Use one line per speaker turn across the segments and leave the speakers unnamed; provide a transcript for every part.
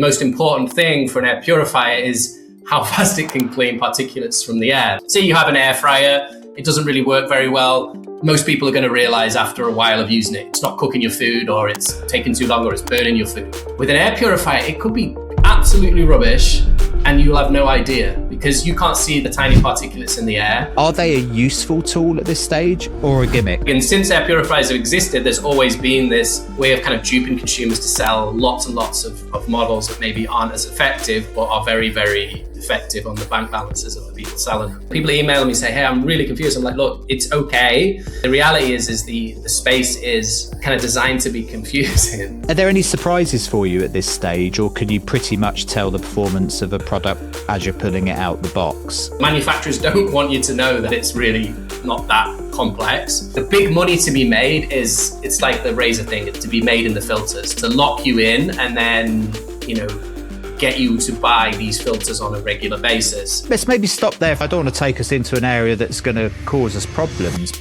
Most important thing for an air purifier is how fast it can clean particulates from the air. Say you have an air fryer, it doesn't really work very well. Most people are going to realize after a while of using it, it's not cooking your food, or it's taking too long, or it's burning your food. With an air purifier, it could be absolutely rubbish and you'll have no idea because you can't see the tiny particulates in the air.
Are they a useful tool at this stage or a gimmick?
And since air purifiers have existed, there's always been this way of kind of duping consumers to sell lots and lots of models that maybe aren't as effective but are very, very effective on the bank balances of the people selling them. People email me and say, hey, I'm really confused. I'm like, look, it's okay. The reality is the space is kind of designed to be confusing.
Are there any surprises for you at this stage, or can you pretty much tell the performance of a product as you're pulling it out the box?
Manufacturers don't want you to know that it's really not that complex. The big money to be made is, it's like the razor thing, it's to be made in the filters, to lock you in and then, get you to buy these filters on a regular basis.
Let's maybe stop there. I don't want to take us into an area that's going to cause us problems.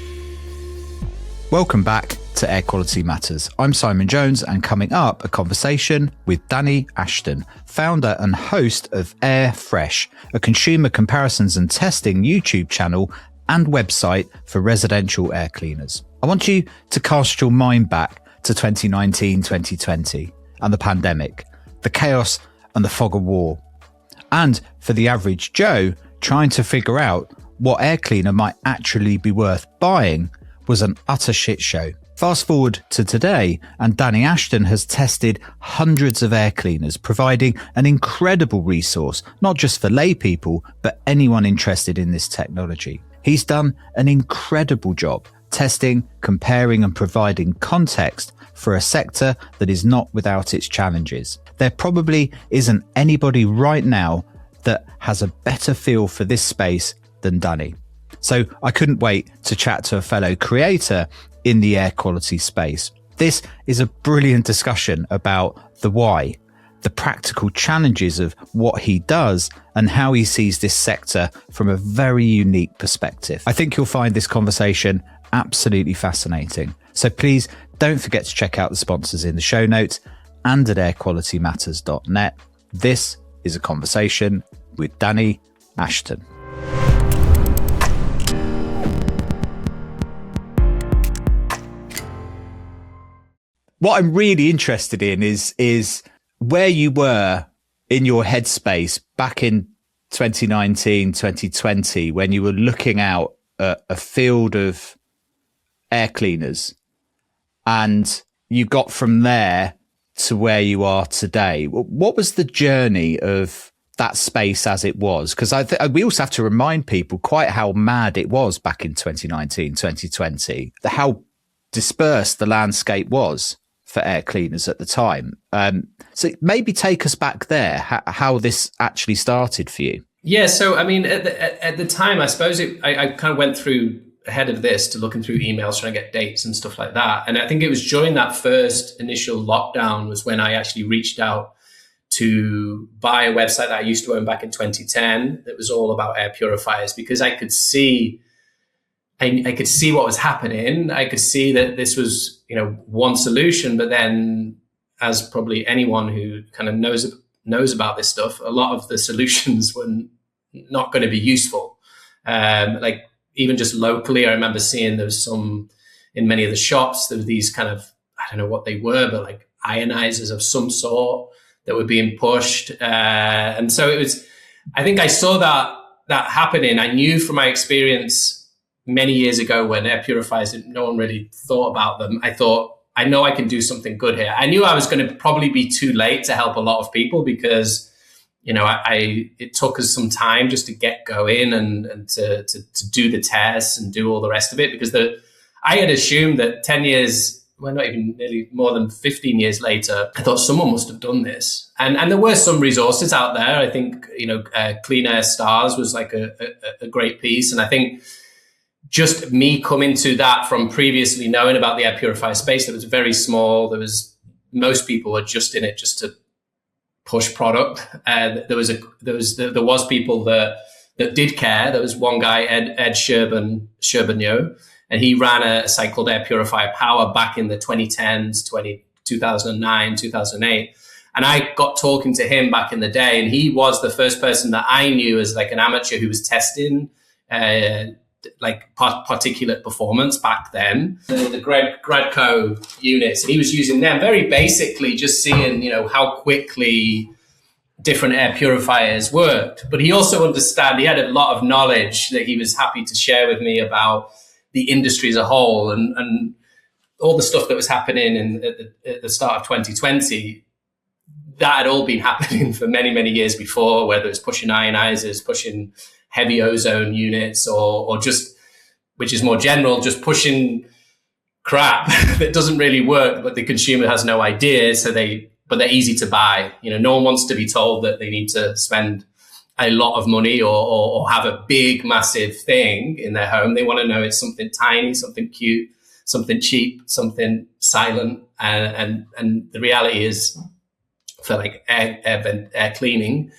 Welcome back to Air Quality Matters. I'm Simon Jones, and coming up, a conversation with Danny Ashton, founder and host of Air Fresh, a consumer comparisons and testing YouTube channel and website for residential air cleaners. I want you to cast your mind back to 2019, 2020 and the pandemic, the chaos and the fog of war. And for the average Joe, trying to figure out what air cleaner might actually be worth buying was an utter shit show. Fast forward to today, and Danny Ashton has tested hundreds of air cleaners, providing an incredible resource, not just for lay people, but anyone interested in this technology. He's done an incredible job testing, comparing, and providing context for a sector that is not without its challenges. There probably isn't anybody right now that has a better feel for this space than Danny. So I couldn't wait to chat to a fellow creator in the air quality space. This is a brilliant discussion about the why, the practical challenges of what he does, and how he sees this sector from a very unique perspective. I think you'll find this conversation absolutely fascinating. So please don't forget to check out the sponsors in the show notes and at airqualitymatters.net. This is a conversation with Danny Ashton. What I'm really interested in is where you were in your headspace back in 2019, 2020, when you were looking out at a field of air cleaners, and you got from there to where you are today. What was the journey of that space as it was? Because we also have to remind people quite how mad it was back in 2019, 2020, how dispersed the landscape was for air cleaners at the time. So maybe take us back there, how this actually started for you.
Yeah, so I mean, at the time, I suppose I kind of went through ahead of this to looking through emails, trying to get dates and stuff like that. And I think it was during that first initial lockdown was when I actually reached out to buy a website that I used to own back in 2010 that was all about air purifiers, because I could see what was happening. I could see that this was, one solution, but then, as probably anyone who kind of knows about this stuff, a lot of the solutions were not going to be useful. Like even just locally, I remember seeing there was some in many of the shops, there were these kind of, I don't know what they were, but like ionizers of some sort that were being pushed. And so it was, I think I saw that happening. I knew from my experience many years ago when air purifiers, no one really thought about them. I thought, I know I can do something good here. I knew I was going to probably be too late to help a lot of people because, it took us some time just to get going and to do the tests and do all the rest of it, because I had assumed that 10 years, well, not even nearly more than 15 years later, I thought someone must have done this. And there were some resources out there. I think, Clean Air Stars was like a great piece. And I think just me coming to that from previously knowing about the air purifier space that was very small, most people were just in it just to push product. There was people that did care. There was one guy, Ed Sherbernyo, and he ran a site called Air Purifier Power back in the 2010s, 2009, 2008. And I got talking to him back in the day, and he was the first person that I knew as like an amateur who was testing like particulate performance back then. The Gradco units, and he was using them very basically, just seeing, you know, how quickly different air purifiers worked. But he also he had a lot of knowledge that he was happy to share with me about the industry as a whole, and all the stuff that was happening at the start of 2020. That had all been happening for many, many years before, whether it's pushing ionizers, pushing heavy ozone units, or just, which is more general, just pushing crap that doesn't really work, but the consumer has no idea. But they're easy to buy. You know, no one wants to be told that they need to spend a lot of money or have a big, massive thing in their home. They want to know it's something tiny, something cute, something cheap, something silent. And the reality is, for like air cleaning,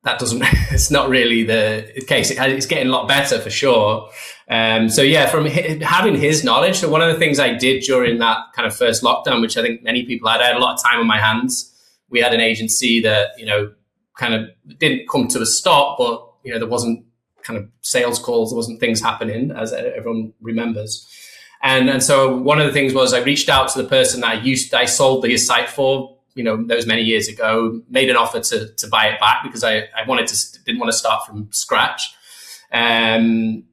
that doesn't, it's not really the case. It's getting a lot better for sure. So yeah, from having his knowledge. So one of the things I did during that kind of first lockdown, which I think many people had, I had a lot of time on my hands. We had an agency that, you know, kind of didn't come to a stop, but, you know, there wasn't kind of sales calls, there wasn't things happening, as everyone remembers. And so one of the things was I reached out to the person that I sold his site for, you know, those many years ago, made an offer to buy it back because I didn't want to start from scratch. And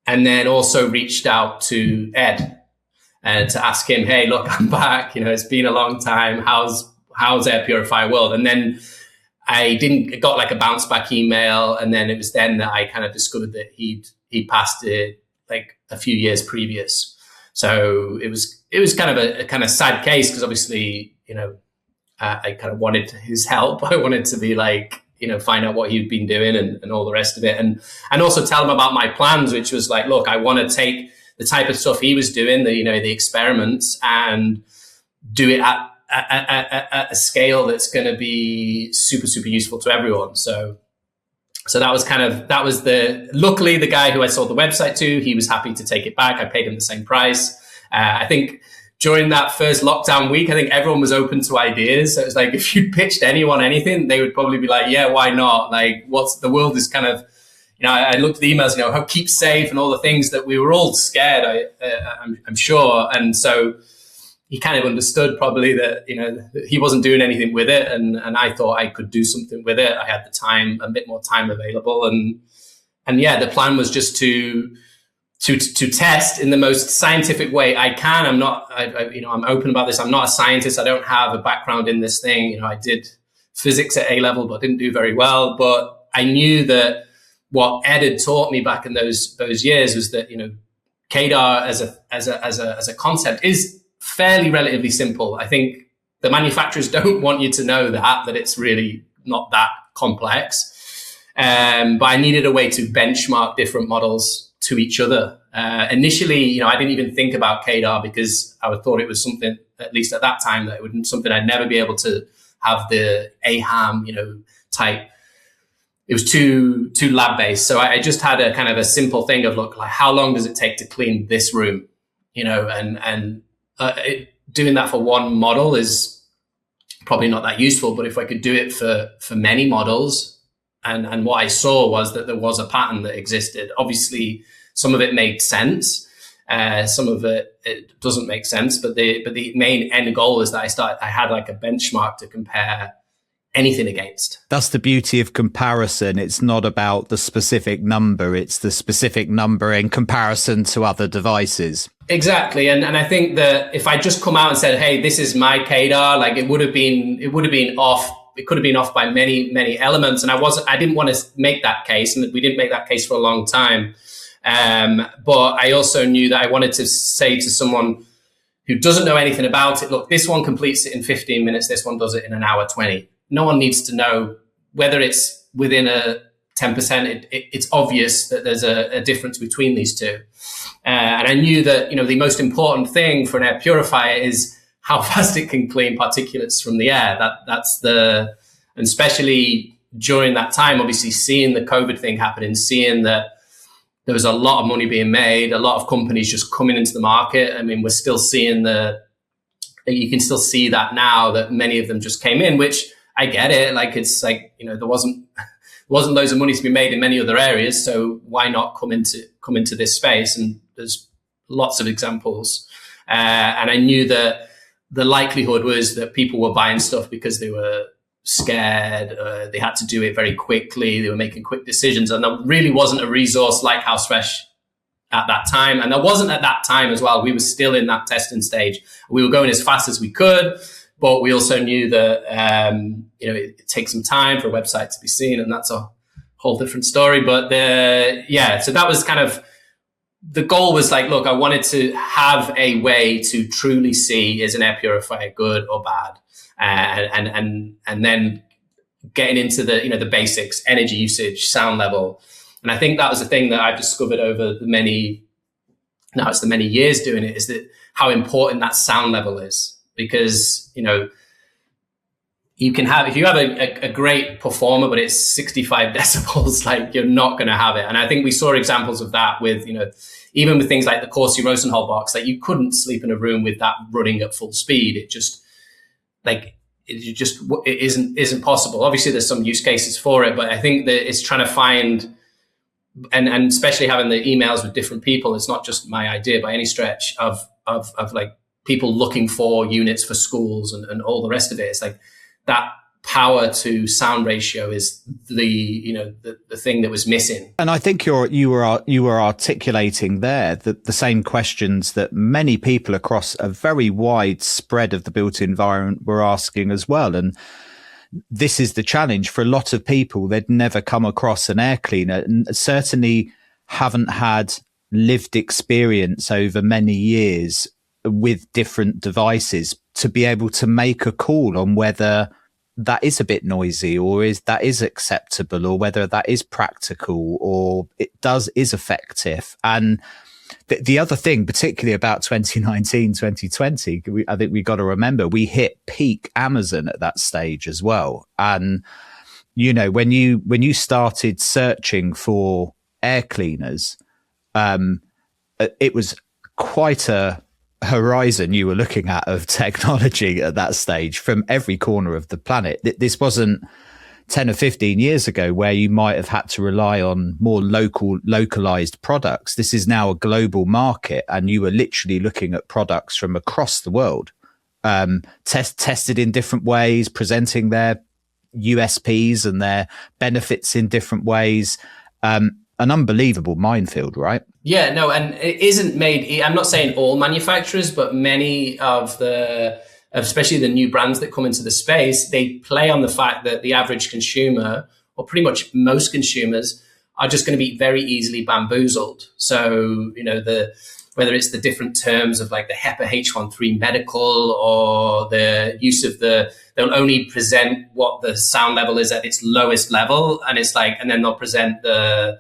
then also reached out to Ed and to ask him, hey, look, I'm back. You know, it's been a long time. How's Air Purifier World? And then it got like a bounce back email. And then it was then that I kind of discovered that he'd passed it like a few years previous. So it was kind of a kind of sad case because obviously, you know, I kind of wanted his help. I wanted to be like, you know, find out what he'd been doing and all the rest of it. And also tell him about my plans, which was like, look, I want to take the type of stuff he was doing, the experiments, and do it at a scale that's going to be super, super useful to everyone. So luckily the guy who I sold the website to, he was happy to take it back. I paid him the same price. I think during that first lockdown week, I think everyone was open to ideas. So it was like, if you pitched anyone anything, they would probably be like, yeah, why not? Like, the world is kind of, you know, I looked at the emails, you know, how keep safe and all the things that we were all scared, I'm sure. And so he kind of understood probably that, you know, he wasn't doing anything with it. And I thought I could do something with it. I had the time, a bit more time available. And yeah, the plan was just to test in the most scientific way I can. I'm not, I'm open about this. I'm not a scientist. I don't have a background in this thing. You know, I did physics at A level, but didn't do very well. But I knew that what Ed had taught me back in those years was that, you know, KDAR as a concept is fairly relatively simple. I think the manufacturers don't want you to know that it's really not that complex. But I needed a way to benchmark different models to each other. Initially, you know, I didn't even think about KDAR because I thought it was something, at least at that time, that it would something I'd never be able to have the AHAM, you know, type. It was too lab based. So I just had a kind of a simple thing of, look, like, how long does it take to clean this room? You know, and doing that for one model is probably not that useful. But if I could do it for many models, and what I saw was that there was a pattern that existed. Obviously, some of it made sense. Some of it doesn't make sense. But the main end goal is that I had like a benchmark to compare anything against.
That's the beauty of comparison. It's not about the specific number. It's the specific number in comparison to other devices. Exactly.
And I think that if I just come out and said, hey, this is my KDAR, like it would have been off. It could have been off by many, many elements. And I didn't want to make that case. And we didn't make that case for a long time. But I also knew that I wanted to say to someone who doesn't know anything about it, look, this one completes it in 15 minutes. This one does it in an hour 20. No one needs to know whether it's within a 10%. It's obvious that there's a difference between these two. And I knew that, you know, the most important thing for an air purifier is how fast it can clean particulates from the air. And especially during that time, obviously seeing the COVID thing happening, seeing that there was a lot of money being made, a lot of companies just coming into the market. I mean, we're still seeing the you can still see that now that many of them just came in, which I get it. Like, it's like, there wasn't loads of money to be made in many other areas. So why not come into this space? And there's lots of examples. And I knew that the likelihood was that people were buying stuff because they were scared, they had to do it very quickly, they were making quick decisions, and there really wasn't a resource like House Fresh at that time. And there wasn't at that time as well. We were still in that testing stage. We were going as fast as we could, but we also knew that it takes some time for a website to be seen, and that's a whole different story. But so that was kind of the goal. Was like, look, I wanted to have a way to truly see, is an air purifier good or bad? And then getting into the basics, energy usage, sound level. And I think that was the thing that I've discovered over the many years doing it, is that how important that sound level is. Because, you can have, if you have a great performer, but it's 65 decibels, like, you're not going to have it. And I think we saw examples of that with, even with things like the Corsi Rosenhall box, like, you couldn't sleep in a room with that running at full speed. It just, like, it isn't possible. Obviously there's some use cases for it, but I think that it's trying to find, and especially having the emails with different people, it's not just my idea by any stretch of like people looking for units for schools and all the rest of it. It's like that power to sound ratio is the thing that was missing.
And I think you were articulating there the same questions that many people across a very wide spread of the built environment were asking as well. And this is the challenge for a lot of people. They'd never come across an air cleaner, and certainly haven't had lived experience over many years with different devices to be able to make a call on whether that is a bit noisy, or is acceptable, or whether that is practical, or is effective. And the other thing, particularly about 2019, 2020, I think we got to remember, we hit peak Amazon at that stage as well. And, when you started searching for air cleaners, it was quite a horizon you were looking at of technology at that stage from every corner of the planet. This wasn't 10 or 15 years ago where you might have had to rely on more localized products. This is now a global market, and you were literally looking at products from across the world, tested in different ways, presenting their USPs and their benefits in different ways. An unbelievable minefield, right?
Yeah, no, and it isn't made, I'm not saying all manufacturers, but many of especially the new brands that come into the space, they play on the fact that the average consumer, or pretty much most consumers, are just going to be very easily bamboozled. So, whether it's the different terms of like the HEPA H13 medical, or the use of they'll only present what the sound level is at its lowest level. And it's like, and then they'll present the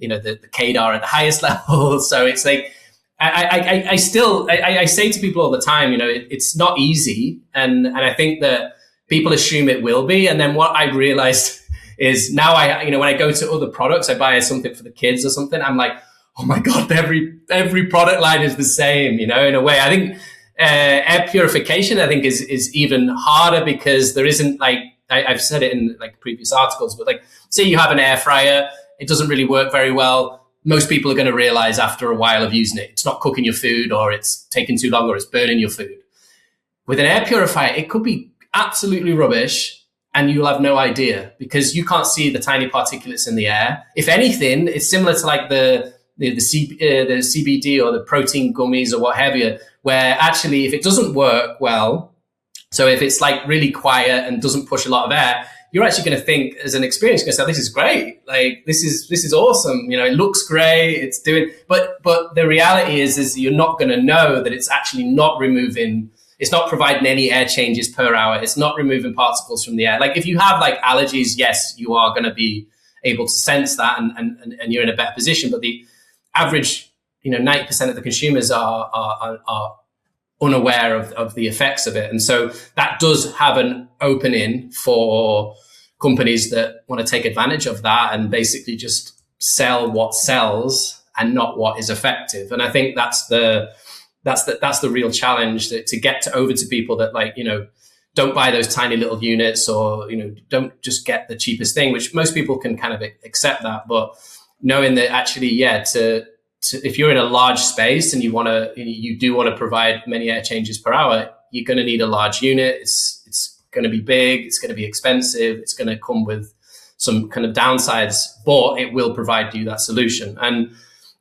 KDAR at the highest level. So it's like, I say to people all the time, it's not easy. And I think that people assume it will be. And then what I realized is now when I go to other products, I buy something for the kids or something, I'm like, oh my God, every product line is the same, in a way. I think air purification, I think is even harder, because there isn't like, I've said it in like previous articles, but like, say you have an air fryer, it doesn't really work very well. Most people are going to realize after a while of using it, it's not cooking your food, or it's taking too long, or it's burning your food. With an air purifier, it could be absolutely rubbish, and you'll have no idea, because you can't see the tiny particulates in the air. If anything, it's similar to like the CBD or the protein gummies or what have you, where actually if it doesn't work well, so if it's like really quiet and doesn't push a lot of air, you're actually going to think, as an experience, you're going to say, this is great. Like, this is awesome. It looks great. It's doing, but the reality is you're not going to know that it's actually not removing, it's not providing any air changes per hour. It's not removing particles from the air. Like, if you have like allergies, yes, you are going to be able to sense that, and you're in a better position. But the average, 90% of the consumers are unaware of the effects of it. And so that does have an opening for companies that want to take advantage of that and basically just sell what sells and not what is effective. And I think that's that's the real challenge, that to get over to people that, like, don't buy those tiny little units, or, don't just get the cheapest thing, which most people can kind of accept that. But knowing that actually, if you're in a large space and you do want to provide many air changes per hour, you're going to need a large unit. It's going to be big. It's going to be expensive. It's going to come with some kind of downsides, but it will provide you that solution. And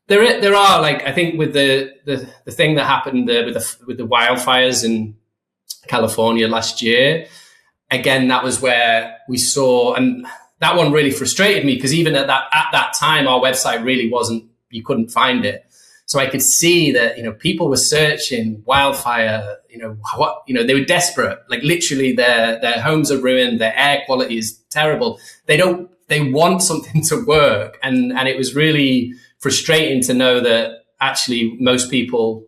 there are, like, I think with the thing that happened with the wildfires in California last year, again, that was where we saw, and that one really frustrated me, because even at that time, our website really wasn't, you couldn't find it. So I could see that, people were searching wildfire, they were desperate. Like, literally their homes are ruined. Their air quality is terrible. They want something to work. And it was really frustrating to know that actually most people,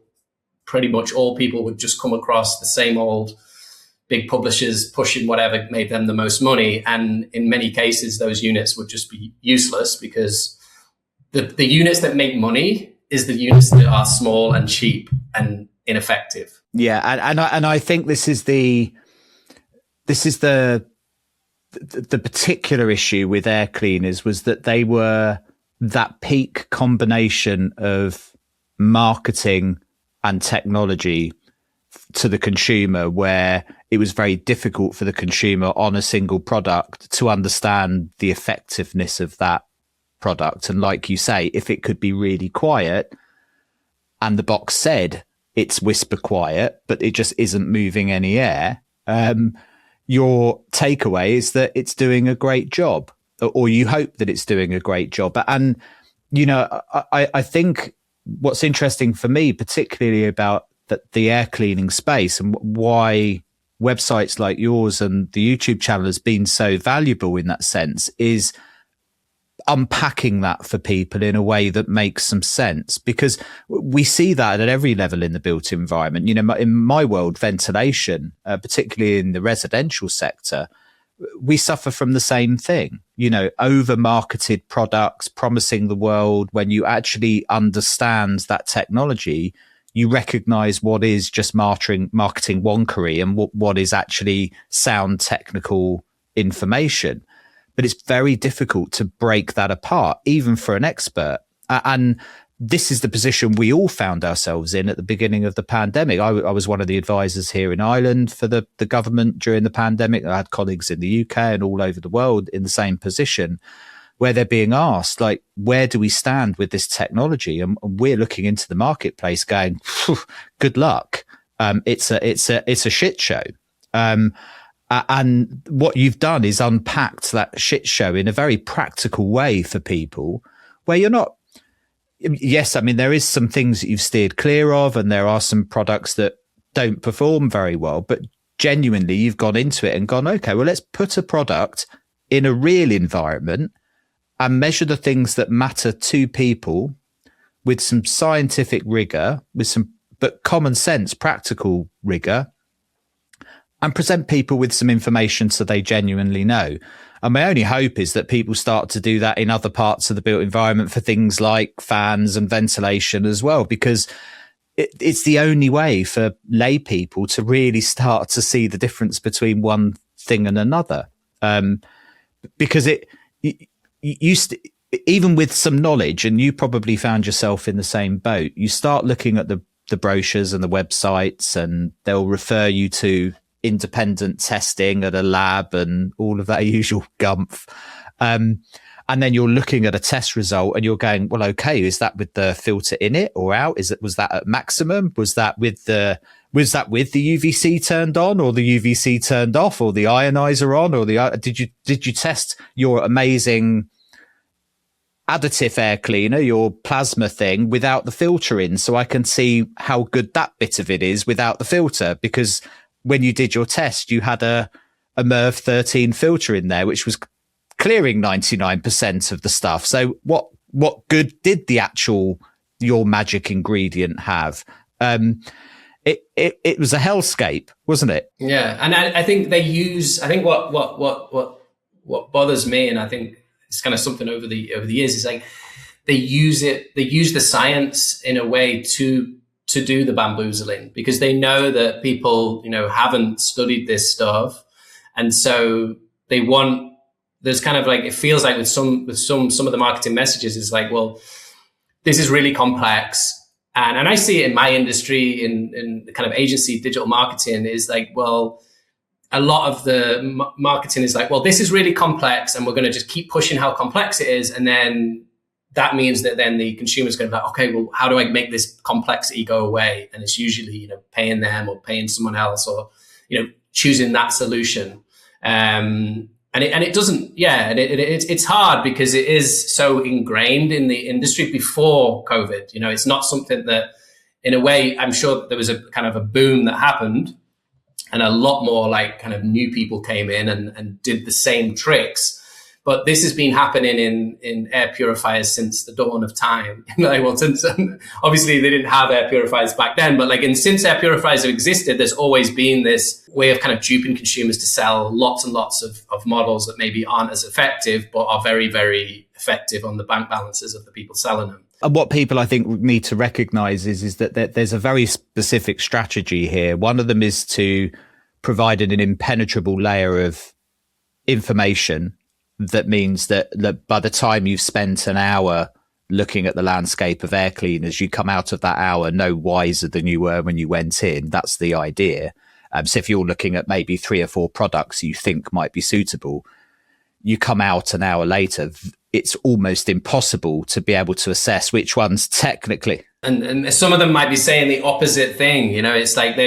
pretty much all people, would just come across the same old big publishers pushing whatever made them the most money. And in many cases, those units would just be useless, because the units that make money is the units that are small and cheap and ineffective.
Yeah, and I think this is the particular issue with air cleaners, was that they were that peak combination of marketing and technology to the consumer, where it was very difficult for the consumer on a single product to understand the effectiveness of that product. And like you say, if it could be really quiet, and the box said it's whisper quiet, but it just isn't moving any air, your takeaway is that it's doing a great job, or you hope that it's doing a great job. And, I think what's interesting for me, particularly about the air cleaning space, and why websites like yours and the YouTube channel has been so valuable in that sense, is unpacking that for people in a way that makes some sense, because we see that at every level in the built environment. In my world, ventilation, particularly in the residential sector, we suffer from the same thing. Over marketed products promising the world, when you actually understand that technology, you recognize what is just marketing wonkery and what is actually sound technical information. But it's very difficult to break that apart, even for an expert. And this is the position we all found ourselves in at the beginning of the pandemic. I was one of the advisors here in Ireland for the government during the pandemic. I had colleagues in the UK and all over the world in the same position, where they're being asked, like, where do we stand with this technology? And we're looking into the marketplace going, good luck. It's a shit show. And what you've done is unpacked that shit show in a very practical way for people, where you're not, yes, I mean, there is some things that you've steered clear of, and there are some products that don't perform very well, but genuinely you've gone into it and gone, okay, well, let's put a product in a real environment and measure the things that matter to people with some scientific rigor, but common sense, practical rigor, and present people with some information so they genuinely know. And my only hope is that people start to do that in other parts of the built environment for things like fans and ventilation as well, because it's the only way for lay people to really start to see the difference between one thing and another. Because even with some knowledge, and you probably found yourself in the same boat, you start looking at the brochures and the websites, and they'll refer you to independent testing at a lab and all of that usual gumph. And then you're looking at a test result and you're going, well, okay, is that with the filter in it or out? Was that at maximum? Was that with the UVC turned on, or the UVC turned off, or the ionizer on, or did you test your amazing additive air cleaner, your plasma thing, without the filter in, so I can see how good that bit of it is without the filter? Because when you did your test, you had a MERV 13 filter in there, which was clearing 99% of the stuff. So what good did your magic ingredient have? It was a hellscape, wasn't it?
Yeah. And I think what bothers me, and I think it's kind of something over the years, is like they use the science in a way to to do the bamboozling, because they know that people, haven't studied this stuff. And so they want, there's kind of like, it feels like with some of the marketing messages, it's like, well, this is really complex. And I see it in my industry, in the kind of agency digital marketing, is like, well, a lot of the marketing is like, well, this is really complex and we're going to just keep pushing how complex it is. And then that means that then the consumer's going to be like, okay, well, how do I make this complexity go away? And it's usually, paying them or paying someone else, or, choosing that solution. And it doesn't, it's hard because it is so ingrained in the industry before COVID. It's not something that, in a way, I'm sure there was a kind of a boom that happened, and a lot more like kind of new people came in and did the same tricks. But this has been happening in air purifiers since the dawn of time. Since obviously they didn't have air purifiers back then, but since air purifiers have existed, there's always been this way of kind of duping consumers to sell lots and lots of models that maybe aren't as effective, but are very, very effective on the bank balances of the people selling them.
And what people, I think, need to recognize is that there's a very specific strategy here. One of them is to provide an impenetrable layer of information. That means that by the time you've spent an hour looking at the landscape of air cleaners, you come out of that hour no wiser than you were when you went in. That's the idea. So if you're looking at maybe 3 or 4 products you think might be suitable, you come out an hour later, it's almost impossible to be able to assess which ones technically.
And some of them might be saying the opposite thing. It's like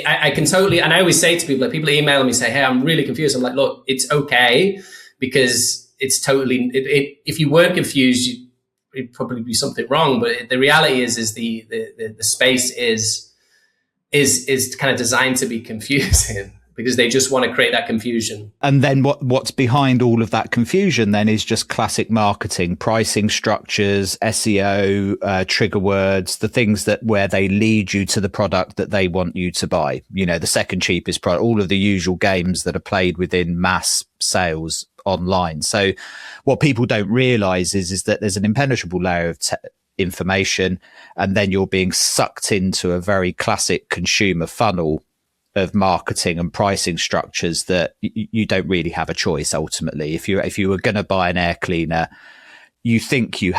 I can totally, and I always say to people, people email me and say, hey, I'm really confused. I'm like, look, it's okay. Because it's totally, if you weren't confused, it'd probably be something wrong. But the reality is the space is kind of designed to be confusing, because they just want to create that confusion.
And then what's behind all of that confusion then is just classic marketing, pricing structures, SEO, trigger words, the things where they lead you to the product that they want you to buy. The second cheapest product, all of the usual games that are played within mass sales online. So what people don't realize is that there's an impenetrable layer of information, and then you're being sucked into a very classic consumer funnel of marketing and pricing structures that you don't really have a choice. Ultimately, if you were going to buy an air cleaner, you think you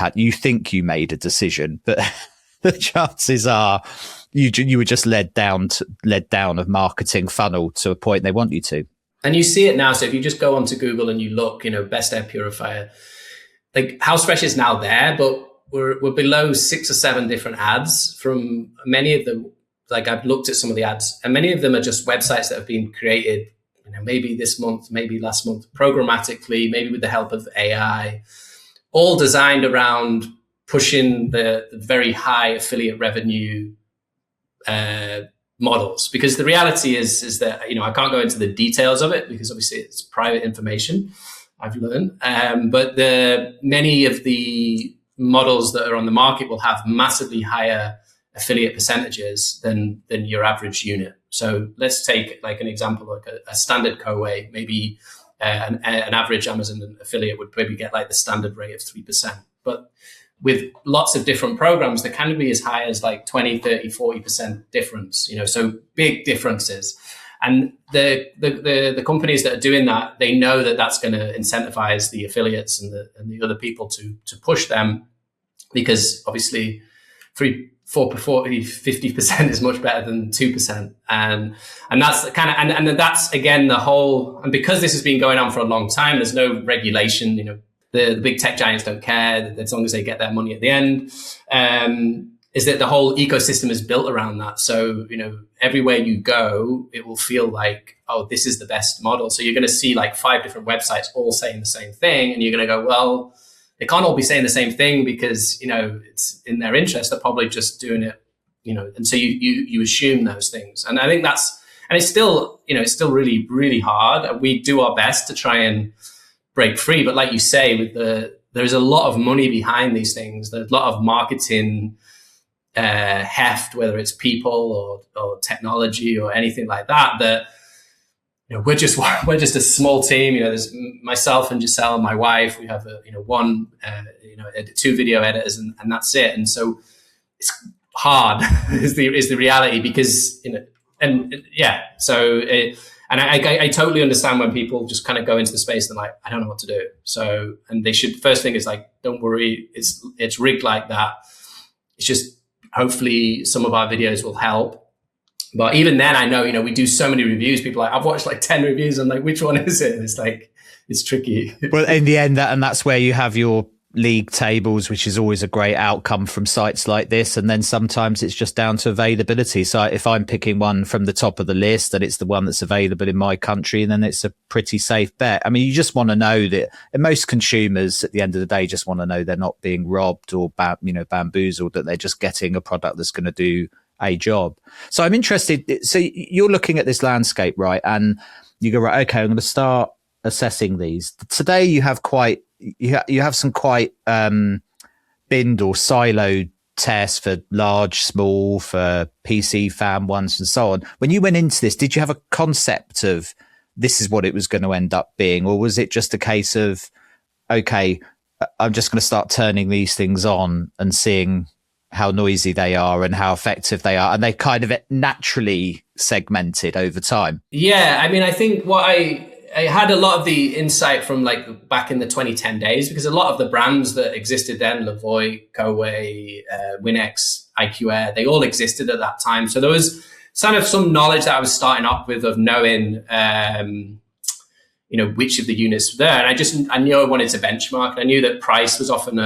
made a decision, but the chances are you were just led down a marketing funnel to a point they want you to.
And you see it now. So if you just go onto Google and you look, best air purifier, like House Fresh is now there, but we're below 6 or 7 different ads from many of them. Like I've looked at some of the ads, and many of them are just websites that have been created, maybe this month, maybe last month, programmatically, maybe with the help of AI, all designed around pushing the very high affiliate revenue models. Because the reality is that, I can't go into the details of it because obviously it's private information, I've learned. But many of the models that are on the market will have massively higher affiliate percentages than your average unit. So let's take like an example, like a standard co-way, maybe an average Amazon affiliate would maybe get like the standard rate of 3%. But with lots of different programs, there can be as high as like 20, 30, 40% difference, so big differences. And the companies that are doing that, they know that that's going to incentivize the affiliates and the other people to push them, because obviously 3, 4, 40, 50% is much better than 2%. And that's the kind of, and that's again, the whole, and because this has been going on for a long time, there's no regulation, the big tech giants don't care as long as they get their money at the end. Is that the whole ecosystem is built around that. So, everywhere you go, it will feel like, oh, this is the best model. So you're going to see like 5 different websites all saying the same thing. And you're going to go, well, they can't all be saying the same thing because, it's in their interest. They're probably just doing it, and so you assume those things. And I think it's still, it's still really, really hard. We do our best to try and break free. But like you say, there's a lot of money behind these things. There's a lot of marketing heft, whether it's people or technology or anything like that, we're just a small team. There's myself and Giselle, my wife. We have 2 video editors, and that's it. And so it's hard is the reality, because, and I totally understand when people just kind of go into the space and like, I don't know what to do. So, and they should, first thing is like, don't worry, it's rigged like that. It's just, hopefully some of our videos will help. But even then, I know, we do so many reviews. People are like, I've watched like 10 reviews. I'm like, which one is it? And it's like, it's tricky.
Well, in the end, that's where you have your league tables, which is always a great outcome from sites like this. And then sometimes it's just down to availability. So if I'm picking one from the top of the list and it's the one that's available in my country, then it's a pretty safe bet. I mean, you just want to know that, and most consumers at the end of the day just want to know they're not being robbed or bamboozled, that they're just getting a product that's going to do a job. So I'm interested. So you're looking at this landscape, right? And you go, right, okay, I'm going to start assessing these. Today you have some quite binned or siloed tests for large, small, for PC fan ones and so on. When you went into this, did you have a concept of this is what it was going to end up being? Or was it just a case of, okay, I'm just going to start turning these things on and seeing how noisy they are and how effective they are? And they kind of naturally segmented over time.
Yeah, I mean, I think I had a lot of the insight from like back in the 2010 days, because a lot of the brands that existed then, Lavoie, Coway, Winex, IQ Air, they all existed at that time. So there was kind of some knowledge that I was starting up with of knowing, which of the units were there. And I knew I wanted to benchmark. And I knew that price was often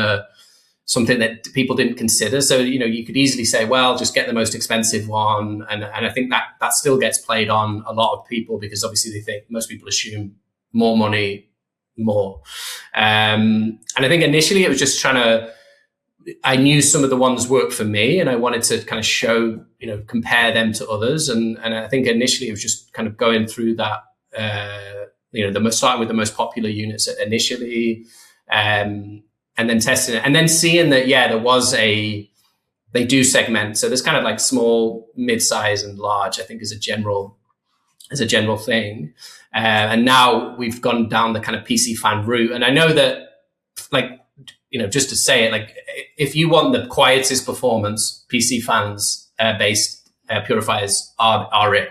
something that people didn't consider. So, you could easily say, well, just get the most expensive one. And I think that still gets played on a lot of people, because obviously most people assume more money, more. And I think initially it was just I knew some of the ones worked for me and I wanted to kind of show, compare them to others. And I think initially it was just kind of going through that, starting with the most popular units initially, and then testing it, and then seeing that, they do segment. So there's kind of like small, mid-size and large, I think, is a general thing. And now we've gone down the kind of PC fan route. And I know that, just to say it, like, if you want the quietest performance, PC fans based purifiers are it.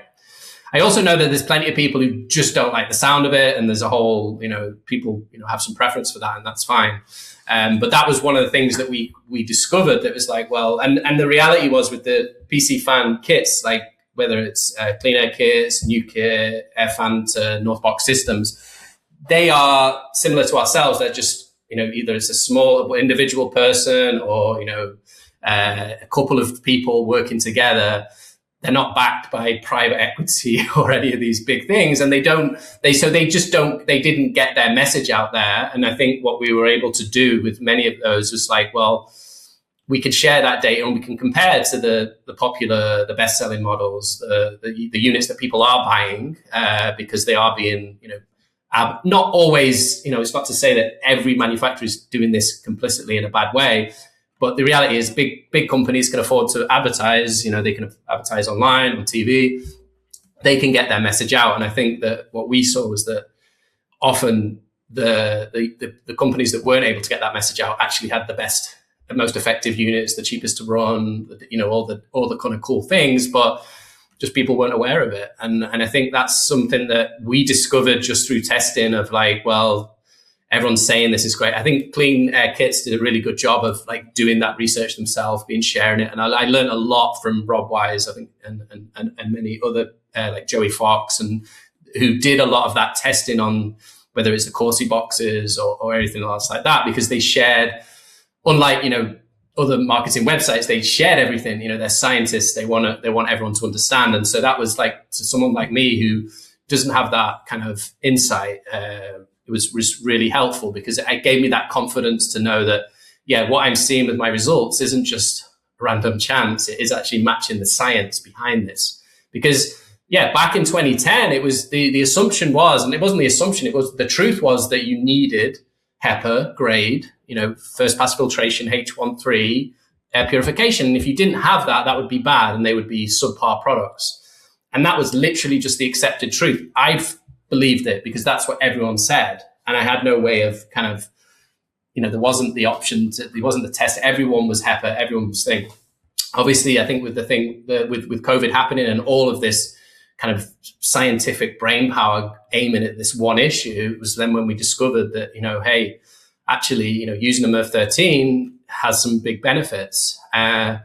I also know that there's plenty of people who just don't like the sound of it. And there's a whole, people, have some preference for that, and that's fine. But that was one of the things that we discovered, that was like, well, and the reality was with the PC fan kits, like whether it's Clean Air kits, New Kit, Air Fan to Northbox systems, they are similar to ourselves. They're just, either it's a small individual person or, a couple of people working together. They're not backed by private equity or any of these big things. And they didn't get their message out there. And I think what we were able to do with many of those was like, well, we could share that data and we can compare to the popular, the best-selling models, the units that people are buying, because they are being, not always, it's not to say that every manufacturer is doing this complicitly in a bad way. But the reality is big companies can afford to advertise, they can advertise online, on TV. They can get their message out. And I think that what we saw was that often the companies that weren't able to get that message out actually had the most effective units, the cheapest to run, all the kind of cool things, but just people weren't aware of it. And I think that's something that we discovered just through testing of like, well, everyone's saying this is great. I think Clean Air Kits did a really good job of like doing that research themselves, sharing it. And I learned a lot from Rob Wise, I think, and many other like Joey Fox, and who did a lot of that testing on whether it's the Corsi boxes or anything else like that, because they shared, unlike, other marketing websites, they shared everything. They're scientists. They want everyone to understand. And so that was like, to someone like me who doesn't have that kind of insight, it was really helpful, because it gave me that confidence to know that, what I'm seeing with my results isn't just random chance. It is actually matching the science behind this. Because, back in 2010, it was the assumption was, and it wasn't the assumption, the truth was that you needed HEPA grade, first pass filtration, H13 air purification. And if you didn't have that, that would be bad and they would be subpar products. And that was literally just the accepted truth. I've believed it because that's what everyone said. And I had no way of kind of, there wasn't the option there wasn't the test. Everyone was HEPA, everyone was thing. obviously, I think with with COVID happening and all of this kind of scientific brain power aiming at this one issue, it was then when we discovered that, hey, actually, using a MERV13 has some big benefits. And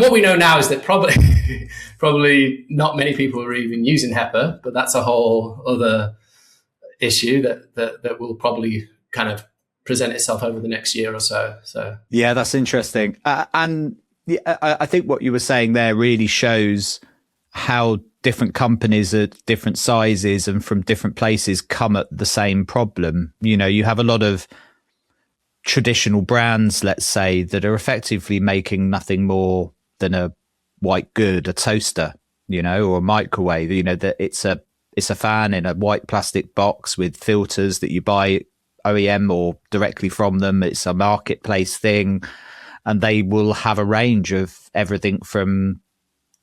what we know now is that probably not many people are even using HEPA, but that's a whole other issue that will probably kind of present itself over the next year or so. So
yeah, that's interesting. And I think what you were saying there really shows how different companies at different sizes and from different places come at the same problem. You have a lot of traditional brands, let's say, that are effectively making nothing more than a white good, a toaster, or a microwave, that it's a fan in a white plastic box with filters that you buy OEM or directly from them. It's a marketplace thing, and they will have a range of everything from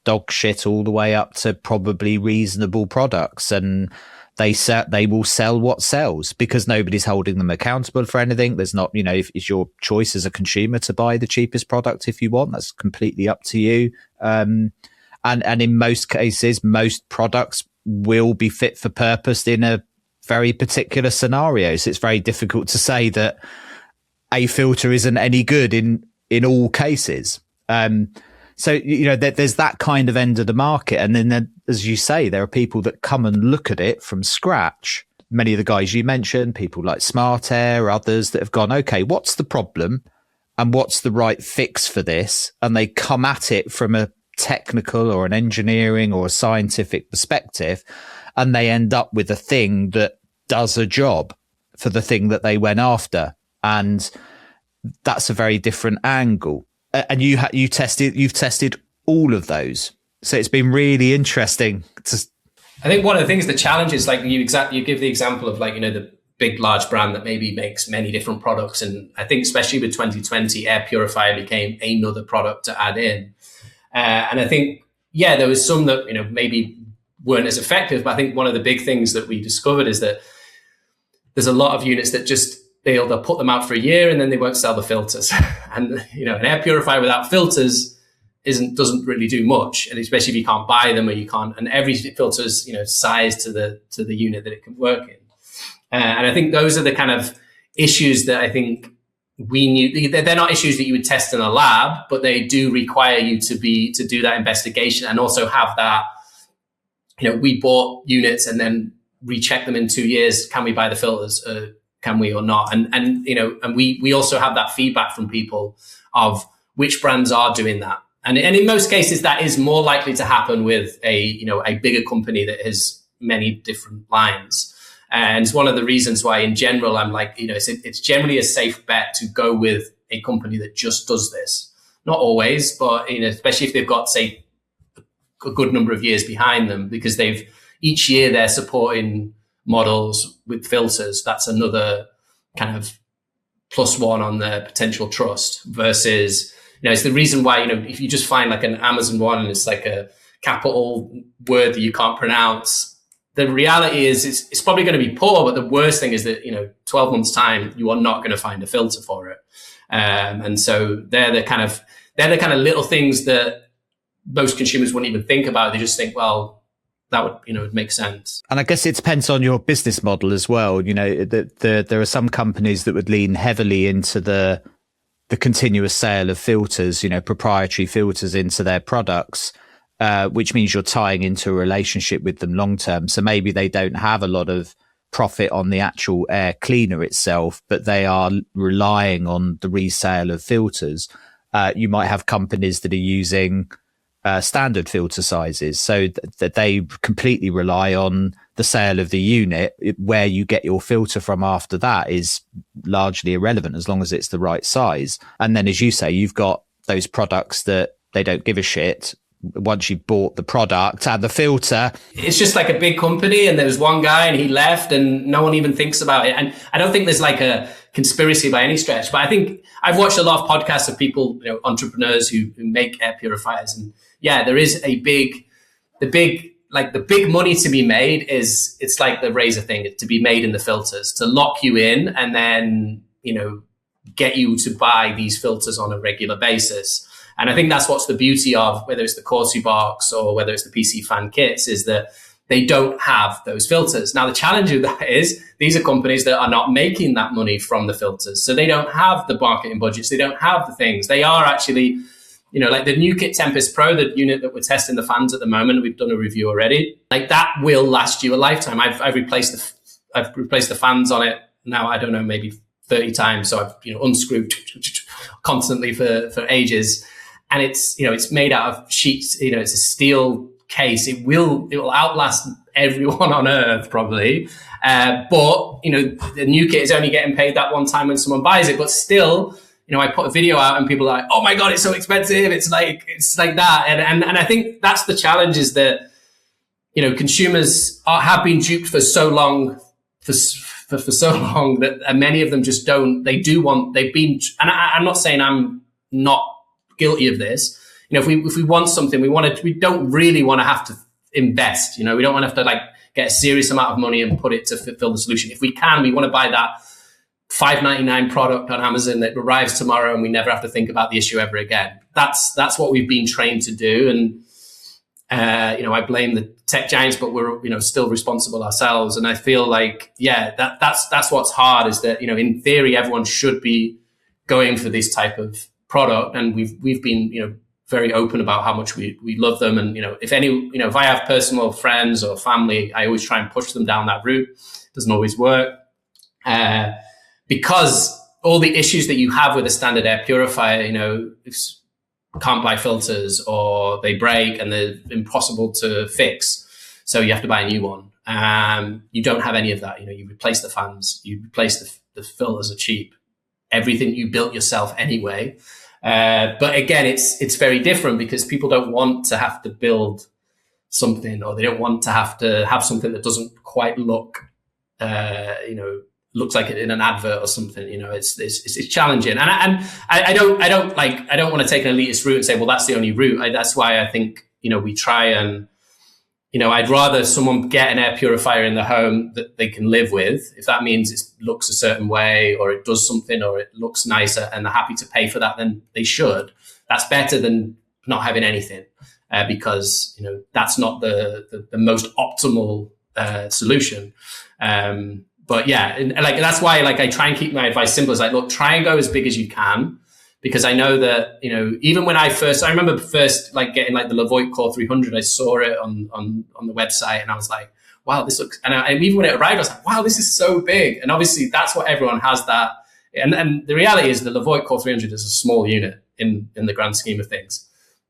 dog shit all the way up to probably reasonable products, and they will sell what sells because nobody's holding them accountable for anything. There's not, if it's your choice as a consumer to buy the cheapest product if you want, that's completely up to you. And in most cases, most products will be fit for purpose in a very particular scenario. So it's very difficult to say that a filter isn't any good in all cases. So, there's that kind of end of the market. And then, as you say, there are people that come and look at it from scratch. Many of the guys you mentioned, people like Smart Air, others that have gone, okay, what's the problem and what's the right fix for this? And they come at it from a technical or an engineering or a scientific perspective, and they end up with a thing that does a job for the thing that they went after. And that's a very different angle. And you've tested all of those, so it's been really interesting.
I think one of the things, the challenge is like you give the example of the big large brand that maybe makes many different products, and I think especially with 2020, air purifier became another product to add in, and I think there was some that maybe weren't as effective, but I think one of the big things that we discovered is that there's a lot of units that just they'll put them out for a year and then they won't sell the filters. And an air purifier without filters doesn't really do much, and especially if you can't buy them or you can't. And every filter is sized to the unit that it can work in. And I think those are the kind of issues that I think we knew. They're not issues that you would test in a lab, but they do require you to do that investigation and also have that. We bought units and then recheck them in 2 years. Can we buy the filters? Can we or not? And we also have that feedback from people of which brands are doing that. And in most cases, that is more likely to happen with a bigger company that has many different lines. And it's one of the reasons why, in general, I'm like, it's generally a safe bet to go with a company that just does this. Not always, but especially if they've got, say, a good number of years behind them, because each year they're supporting models with filters. That's another kind of +1 on their potential trust versus, it's the reason why, if you just find like an Amazon one and it's like a capital word that you can't pronounce, the reality is it's probably going to be poor, but the worst thing is that, 12 months time, you are not going to find a filter for it. And so they're the kind of little things that most consumers wouldn't even think about. They just think, well, that would make sense. And
I guess it depends on your business model as well. There are some companies that would lean heavily into the continuous sale of filters, proprietary filters into their products, which means you're tying into a relationship with them long term. So maybe they don't have a lot of profit on the actual air cleaner itself, but they are relying on the resale of filters. You might have companies that are using standard filter sizes, so that they completely rely on the sale of the unit. Where you get your filter from after that is largely irrelevant as long as it's the right size. And then, as you say, you've got those products that they don't give a shit once you've bought the product and the filter.
It's just like a big company and there was one guy and he left and no one even thinks about it. And I don't think there's like a conspiracy by any stretch, but I think I've watched a lot of podcasts of people, entrepreneurs who make air purifiers, and there is the big money to be made is, it's like the razor thing, to be made in the filters, to lock you in and then, get you to buy these filters on a regular basis. And I think that's what's the beauty of whether it's the Corsi box or whether it's the PC fan kits, is that they don't have those filters. Now, the challenge with that is these are companies that are not making that money from the filters. So they don't have the marketing budgets. They don't have the things. They are actually, like the new kit Tempest Pro, the unit that we're testing the fans at the moment, we've done a review already. Like that will last you a lifetime. I've replaced the fans on it now, I don't know, maybe 30 times. So I've, unscrewed constantly for ages. And it's made out of sheets, it's a steel case. It will outlast everyone on earth probably. But the new kit is only getting paid that one time when someone buys it, but still, I put a video out and people are like, oh my God, it's so expensive. It's like that. And I think that's the challenge, is that, consumers have been duped for so long, for so long that many of them just don't, they've been, and I'm not saying I'm not guilty of this. If we want something, we don't really want to have to invest, we don't want to have to get a serious amount of money and put it to fulfill the solution. If we can, we want to buy that $5.99 product on Amazon that arrives tomorrow and we never have to think about the issue ever again. That's what we've been trained to do. And, I blame the tech giants, but we're, still responsible ourselves. And I feel like, that's what's hard, is that, in theory, everyone should be going for this type of product. And we've been, very open about how much we love them. And, if I have personal friends or family, I always try and push them down that route. It doesn't always work. Because all the issues that you have with a standard air purifier, can't buy filters, or they break and they're impossible to fix. So you have to buy a new one. You don't have any of that. You replace the fans, you replace the filters are cheap. Everything you built yourself anyway. But again, it's very different, because people don't want to have to build something, or they don't want to have something that doesn't quite look, looks like it in an advert or something. It's challenging. And I don't want to take an elitist route and say, well, that's the only route. That's why I think, we try and, I'd rather someone get an air purifier in the home that they can live with. If that means it looks a certain way, or it does something, or it looks nicer, and they're happy to pay for that, then they should. That's better than not having anything, because, that's not the most optimal solution. But yeah, and that's why I try and keep my advice simple. It's look, try and go as big as you can, because I know that, even when I remember first getting the Levoit Core 300, I saw it on the website and I was like, wow, this looks, and even when it arrived, I was like, wow, this is so big. And obviously that's what everyone has that. And the reality is the Levoit Core 300 is a small unit in the grand scheme of things.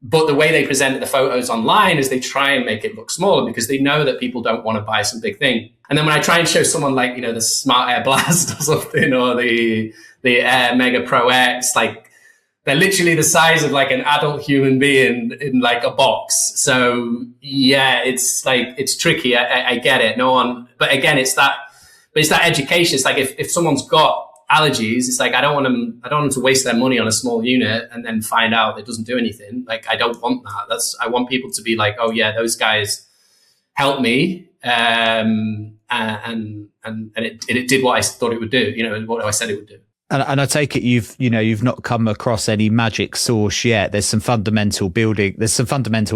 But the way they present the photos online is they try and make it look smaller, because they know that people don't want to buy some big thing. And then when I try and show someone the Smart Air Blast or something, or the Air Mega Pro X, they're literally the size of an adult human being in a box. So yeah, it's tricky. I get it. But again, it's that education. It's if someone's got allergies, it's I don't want them to waste their money on a small unit and then find out it doesn't do anything. I don't want that. I want people to be oh yeah, those guys helped me. And it did what I thought it would do, what I said it would do.
And I take it you've not come across any magic sauce yet. There's some fundamental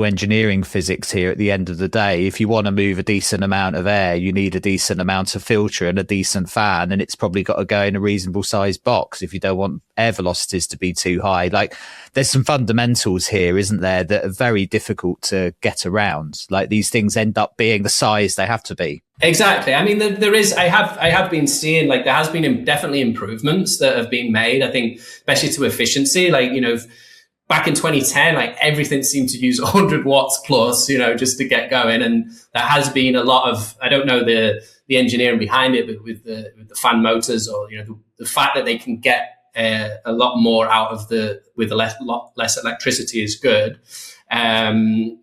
engineering physics here at the end of the day. If you want to move a decent amount of air, you need a decent amount of filter and a decent fan, and it's probably got to go in a reasonable sized box if you don't want air velocities to be too high. There's some fundamentals here, isn't there, that are very difficult to get around. These things end up being the size they have to be.
Exactly. I mean, there is. I have been seeing there has been definitely improvements that have been made. I think, especially to efficiency. Back in 2010, everything seemed to use 100 watts plus, just to get going. And there has been a lot of, I don't know the engineering behind it, but with the fan motors, or the fact that they can get a lot more out of with a lot less electricity is good.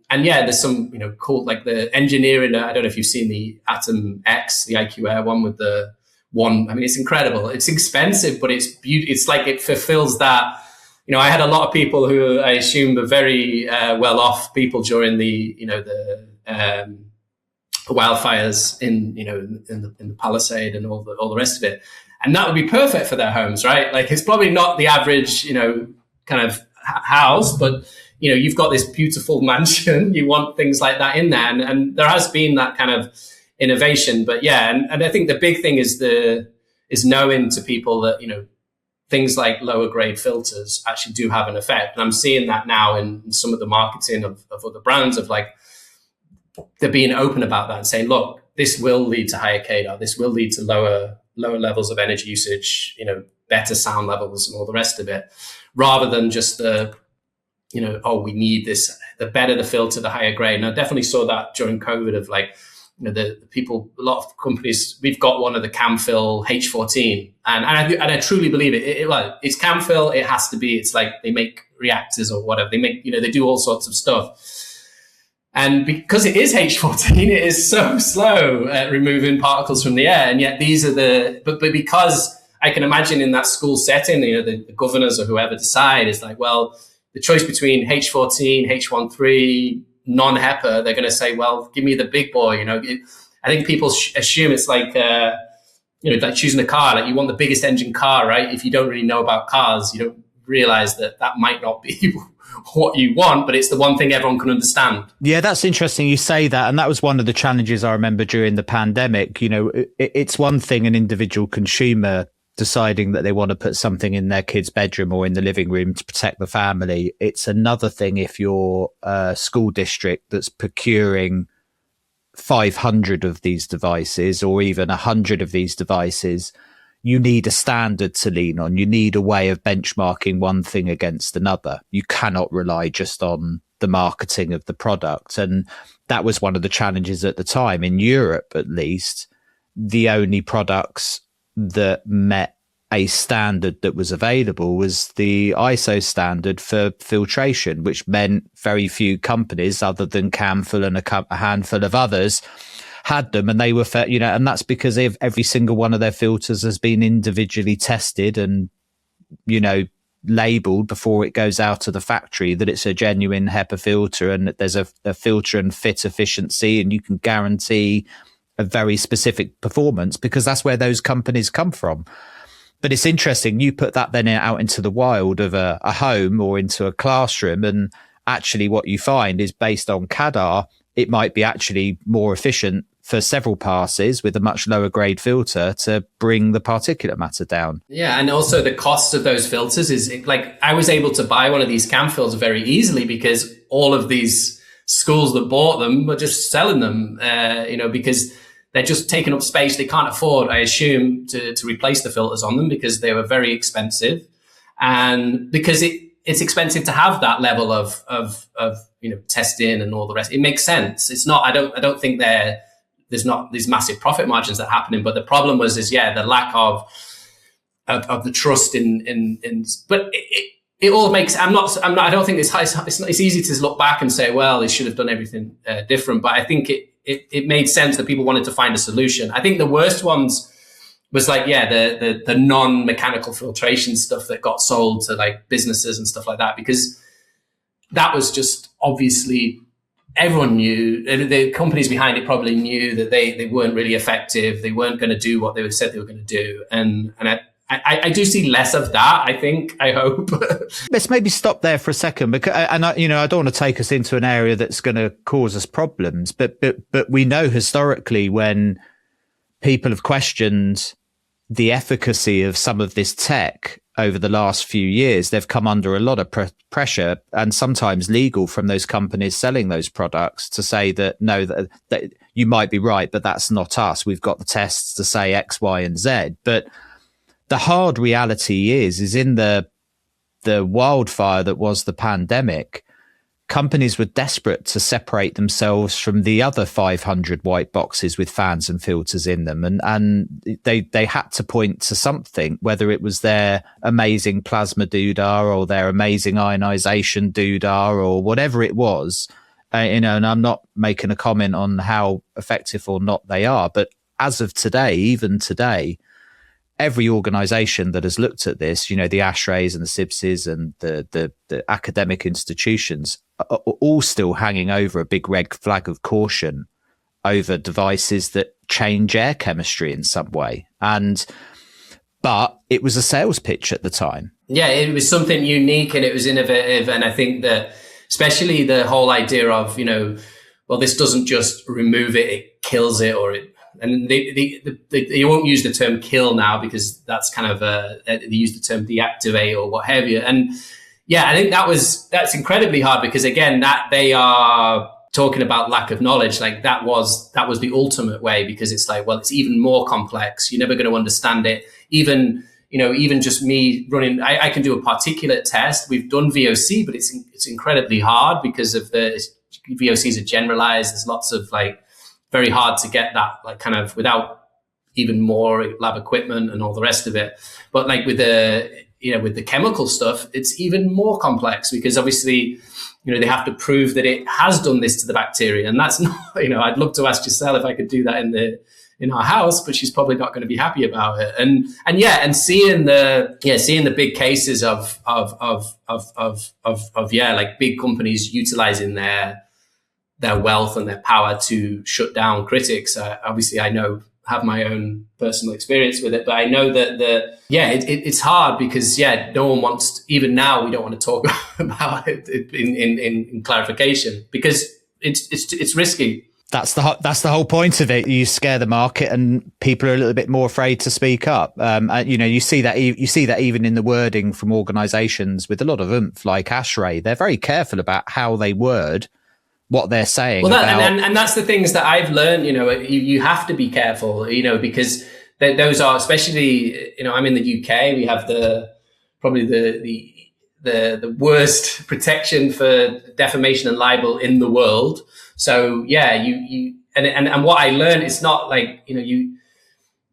And yeah, there's some, cool, the engineering. I don't know if you've seen the Atom X, the IQ Air one with the one. I mean, it's incredible. It's expensive, but it's beautiful. It's it fulfills that. I had a lot of people who I assume were very well off people during the wildfires in the Palisade and all the rest of it. And that would be perfect for their homes, right? It's probably not the average, kind of house, but you've got this beautiful mansion. You want things like that in there, and there has been that kind of innovation. But yeah, and I think the big thing is knowing to people that things like lower grade filters actually do have an effect. And I'm seeing that now in some of the marketing of other brands, of like, they're being open about that and saying, look, this will lead to higher KDAR. This will lead to lower levels of energy usage, better sound levels and all the rest of it, rather than just we need this, the better the filter, the higher grade. And I definitely saw that during COVID of like, the people, a lot of companies, we've got one of the Camfill H14, and I truly believe it. It's Camfill. It has to be. It's like they make reactors or whatever. They make, they do all sorts of stuff. And because it is H14, it is so slow at removing particles from the air. And yet these are but because I can imagine in that school setting, the governors or whoever decide is like, well, the choice between H14, H13, non-HEPA, they're going to say, well, give me the big boy. I think people assume it's like, like choosing a car, like you want the biggest engine car, right? If you don't really know about cars, you don't realize that might not be what you want, but it's the one thing everyone can understand.
Yeah, that's interesting you say that. And that was one of the challenges I remember during the pandemic. It's one thing an individual consumer deciding that they want to put something in their kid's bedroom or in the living room to protect the family. It's another thing if you're a school district that's procuring 500 of these devices or even 100 of these devices. You need a standard to lean on. You need a way of benchmarking one thing against another. You cannot rely just on the marketing of the product. And that was one of the challenges at the time. In Europe, at least, the only products that met a standard that was available was the ISO standard for filtration, which meant very few companies other than Camfill and a handful of others had them, and they were and that's because every single one of their filters has been individually tested and labeled before it goes out of the factory that it's a genuine HEPA filter and that there's a filter and fit efficiency, and you can guarantee a very specific performance because that's where those companies come from. But it's interesting, you put that then out into the wild of a home or into a classroom, and actually what you find is based on KDAR, it might be actually more efficient for several passes with a much lower grade filter to bring the particulate matter down.
Yeah, and also the cost of those filters is like, I was able to buy one of these Camfills very easily because all of these schools that bought them were just selling them, because they're just taking up space. They can't afford, I assume, to replace the filters on them because they were very expensive, and because it's expensive to have that level of testing and all the rest. It makes sense. It's not. I don't think there's not these massive profit margins that are happening. But the problem was the lack of the trust in. But it all makes. I'm not. I don't think it's easy to look back and say, well, they should have done everything different. But I think it made sense that people wanted to find a solution. I think the worst ones was like, the non-mechanical filtration stuff that got sold to like businesses and stuff like that, because that was just obviously everyone knew, the companies behind it probably knew that they weren't really effective. They weren't going to do what they said they were going to do. And I do see less of that, I think, I hope.
Let's maybe stop there for a second, because, I don't want to take us into an area that's going to cause us problems, but we know historically when people have questioned the efficacy of some of this tech over the last few years, they've come under a lot of pressure, and sometimes legal, from those companies selling those products to say that, no, that you might be right, but that's not us. We've got the tests to say X, Y, and Z. But the hard reality is in the wildfire that was the pandemic, companies were desperate to separate themselves from the other 500 white boxes with fans and filters in them. And they had to point to something, whether it was their amazing plasma doodah or their amazing ionization doodah or whatever it was. And I'm not making a comment on how effective or not they are, but as of today, even today, every organization that has looked at this, the ASHRAEs and the CIBSEs and the academic institutions are all still hanging over a big red flag of caution over devices that change air chemistry in some way. But but it was a sales pitch at the time.
Yeah, it was something unique and it was innovative. And I think that especially the whole idea of, well, this doesn't just remove it, it kills it, and they won't use the term kill now because that's kind of they use the term deactivate or what have you. And yeah, I think that's incredibly hard because again, that they are talking about lack of knowledge. Like that was the ultimate way, because it's like, well, it's even more complex. You're never going to understand it. Even just me running, I can do a particulate test. We've done VOC, but it's incredibly hard because of the VOCs are generalized. There's lots of very hard to get that kind of without even more lab equipment and all the rest of it. But with the chemical stuff, it's even more complex because obviously, they have to prove that it has done this to the bacteria. And that's not, I'd love to ask Giselle if I could do that in our house, but she's probably not going to be happy about it. And seeing the big cases of big companies utilizing their wealth and their power to shut down critics. Obviously, I have my own personal experience with it, but I know that it's hard because no one wants. Even now, we don't want to talk about it in clarification because it's risky.
That's the whole point of it. You scare the market, and people are a little bit more afraid to speak up. You see that even in the wording from organisations with a lot of oomph, like ASHRAE. They're very careful about how they word what they're saying.
Well, and that's the things that I've learned. You have to be careful. Because those are, especially. I'm in the UK. We have probably the worst protection for defamation and libel in the world. So and what I learned is not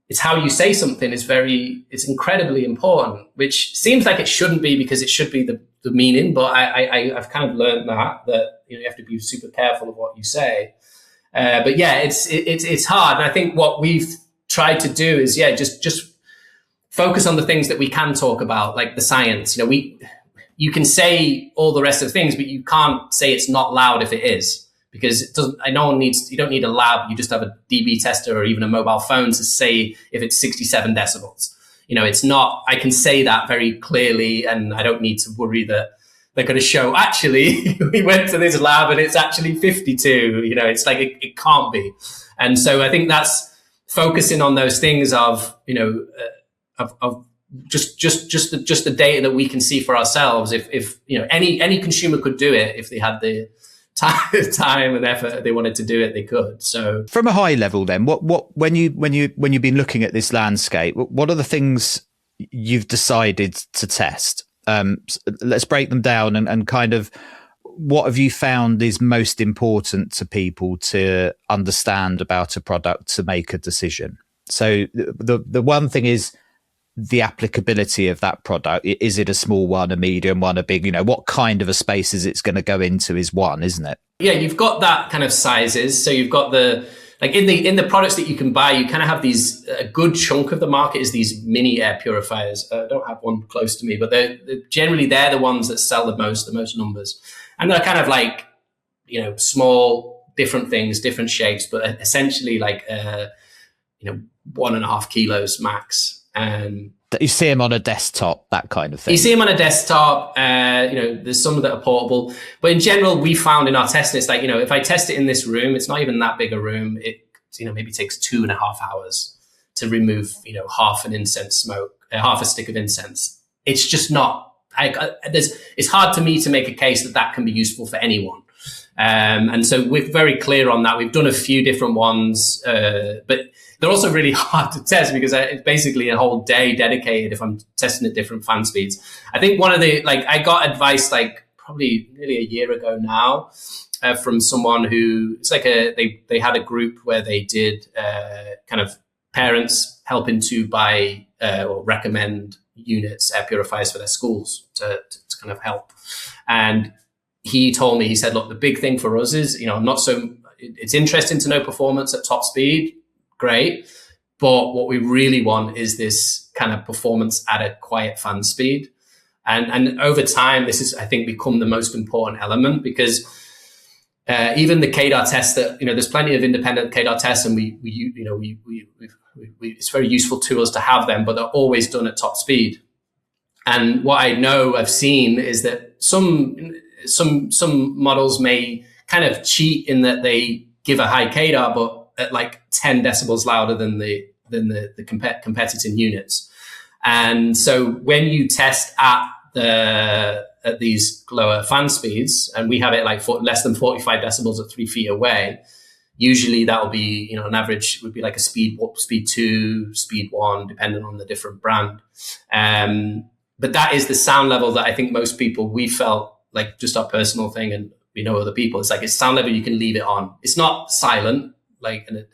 it's how you say something it's incredibly important, which seems like it shouldn't be because it should be the meaning. But I've kind of learned that you have to be super careful of what you say. But it's hard. And I think what we've tried to do is just focus on the things that we can talk about, like the science. You can say all the rest of the things, but you can't say it's not loud if it is. Because it doesn't. You don't need a lab. You just have a dB tester or even a mobile phone to say if it's 67 decibels. It's not. I can say that very clearly, and I don't need to worry that they're going to show. Actually, we went to this lab and it's actually 52. It's like it can't be. And so I think that's focusing on those things of just the data that we can see for ourselves. If any consumer could do it if they had the time and effort they wanted to do it, they could. So
from a high level then, what when you've been looking at this landscape, what are the things you've decided to test? Let's break them down and kind of what have you found is most important to people to understand about a product to make a decision. So the one thing is the applicability of that product. Is it a small one, a medium one, a big, what kind of a space is it's going to go into is one, isn't it?
Yeah, you've got that kind of sizes. So you've got in the products that you can buy, you kind of have these, a good chunk of the market is these mini air purifiers. I don't have one close to me, but they're generally the ones that sell the most numbers. And they're kind of small, different things, different shapes, but essentially 1.5 kilos max.
You see them on a desktop, that kind of thing.
You see them on a desktop. There's some that are portable, but in general, we found in our testing, it's if I test it in this room, it's not even that big a room. It maybe takes 2.5 hours to remove half an incense smoke, half a stick of incense. It's just not. It's hard to me to make a case that can be useful for anyone. And so we're very clear on that. We've done a few different ones, but they're also really hard to test because it's basically a whole day dedicated if I'm testing at different fan speeds. I think one of I got advice probably nearly a year ago now from someone who they had a group where they did kind of parents helping to buy or recommend units, air purifiers for their schools to kind of help. And he told me, he said, look, the big thing for us is, it's interesting to know performance at top speed. Great. But what we really want is this kind of performance at a quiet fan speed. And over time, this has, I think, become the most important element because even the KDAR test that, there's plenty of independent KDAR tests, and it's very useful to us to have them, but they're always done at top speed. And what I've seen is that some models may kind of cheat in that they give a high KDAR, but at like 10 decibels louder than the competing units. And so when you test at these lower fan speeds, and we have it like less than 45 decibels at 3 feet away, usually that will be, on average, would be like a speed 2, speed 1, depending on the different brand. But that is the sound level that I think most people, we felt like, just our personal thing, and we know other people, it's like it's sound level you can leave it on. It's not silent, like, and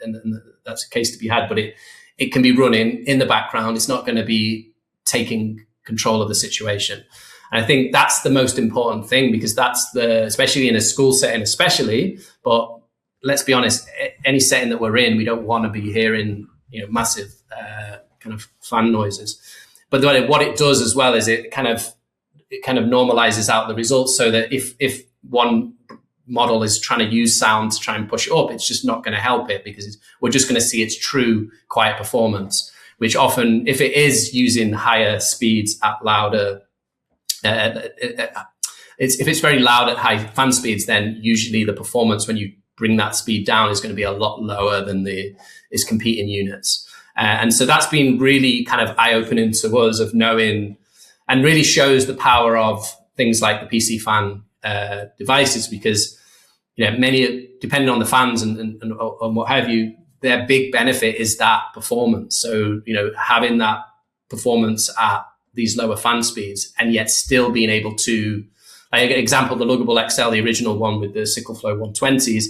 that's a case to be had, but it can be running in the background. It's not going to be taking control of the situation. And I think that's the most important thing, because that's especially in a school setting, but let's be honest, any setting that we're in, we don't want to be hearing, massive kind of fan noises. But what it does as well is it kind of normalizes out the results, so that if one model is trying to use sound to try and push it up, it's just not going to help it, because we're just going to see its true quiet performance, which often, if it is using higher speeds at louder, if it's very loud at high fan speeds, then usually the performance when you bring that speed down is going to be a lot lower than its competing units. And so that's been really kind of eye-opening to us, of knowing, and really shows the power of things like the PC fan devices, because many, depending on the fans and what have you, their big benefit is that performance. So having that performance at these lower fan speeds, and yet still being able to, like, an example, the Luggable XL, the original one with the Sickle Flow 120s,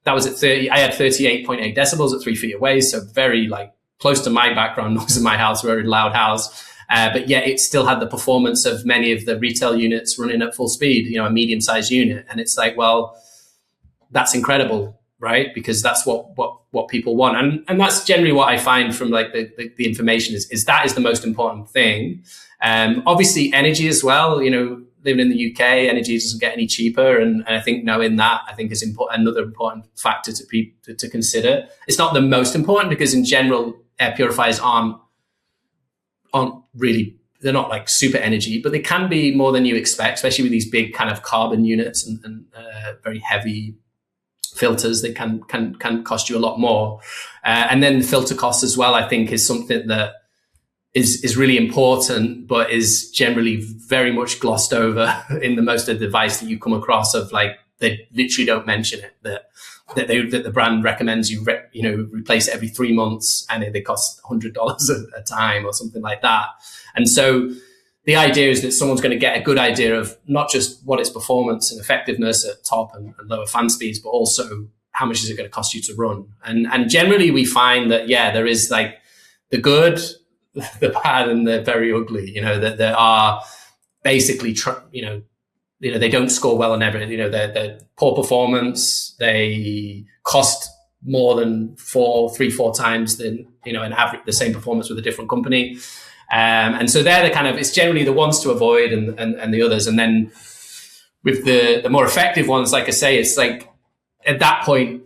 that was at 30. I had 38.8 decibels at 3 feet away, so very like close to my background noise in my house, very loud house. But yet it still had the performance of many of the retail units running at full speed, a medium-sized unit. And it's like, well, that's incredible, right? Because that's what people want. And that's generally what I find from like the information is that is the most important thing. Obviously energy as well, living in the UK, energy doesn't get any cheaper. And I think knowing that, I think is another important factor to consider. It's not the most important, because in general, air purifiers aren't really, they're not like super energy, but they can be more than you expect, especially with these big kind of carbon units and very heavy filters. They can cost you a lot more. And then filter costs as well, I think, is something that is really important, but is generally very much glossed over in the most of the device that you come across, of like, they literally don't mention it, that the brand recommends you replace it every 3 months, and they cost $100 a time or something like that. And so the idea is that someone's going to get a good idea of not just what its performance and effectiveness at top and lower fan speeds, but also how much is it going to cost you to run. And generally we find that, there is like the good, the bad, and the very ugly, that there are basically, they don't score well on everything. They're poor performance. They cost more than 3-4 times than, an average, the same performance with a different company. And so they're it's generally the ones to avoid and the others. And then with the more effective ones, like I say, it's like at that point,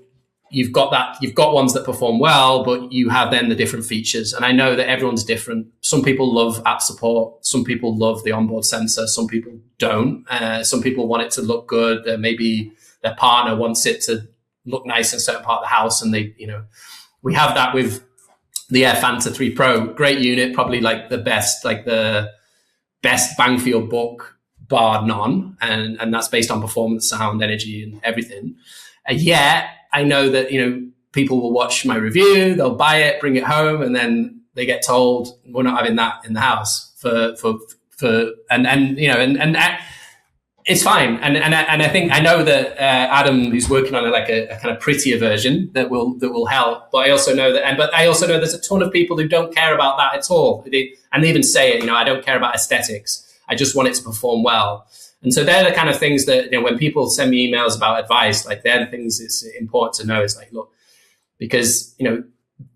you've got ones that perform well, but you have then the different features. And I know that everyone's different. Some people love app support. Some people love the onboard sensor. Some people don't. Some people want it to look good. Maybe their partner wants it to look nice in a certain part of the house. And we have that with the Air Fanta 3 Pro. Great unit, probably like the best bang for your buck, bar none. And that's based on performance, sound, energy, and everything. I know that, people will watch my review, they'll buy it, bring it home, and then they get told we're not having that in the house and it's fine. And I think, I know that Adam, who's working on a kind of prettier version that will help. But I also know there's a ton of people who don't care about that at all. They even say it, I don't care about aesthetics. I just want it to perform well. And so they're the kind of things that, when people send me emails about advice, like they're the things it's important to know. Is like, look, because,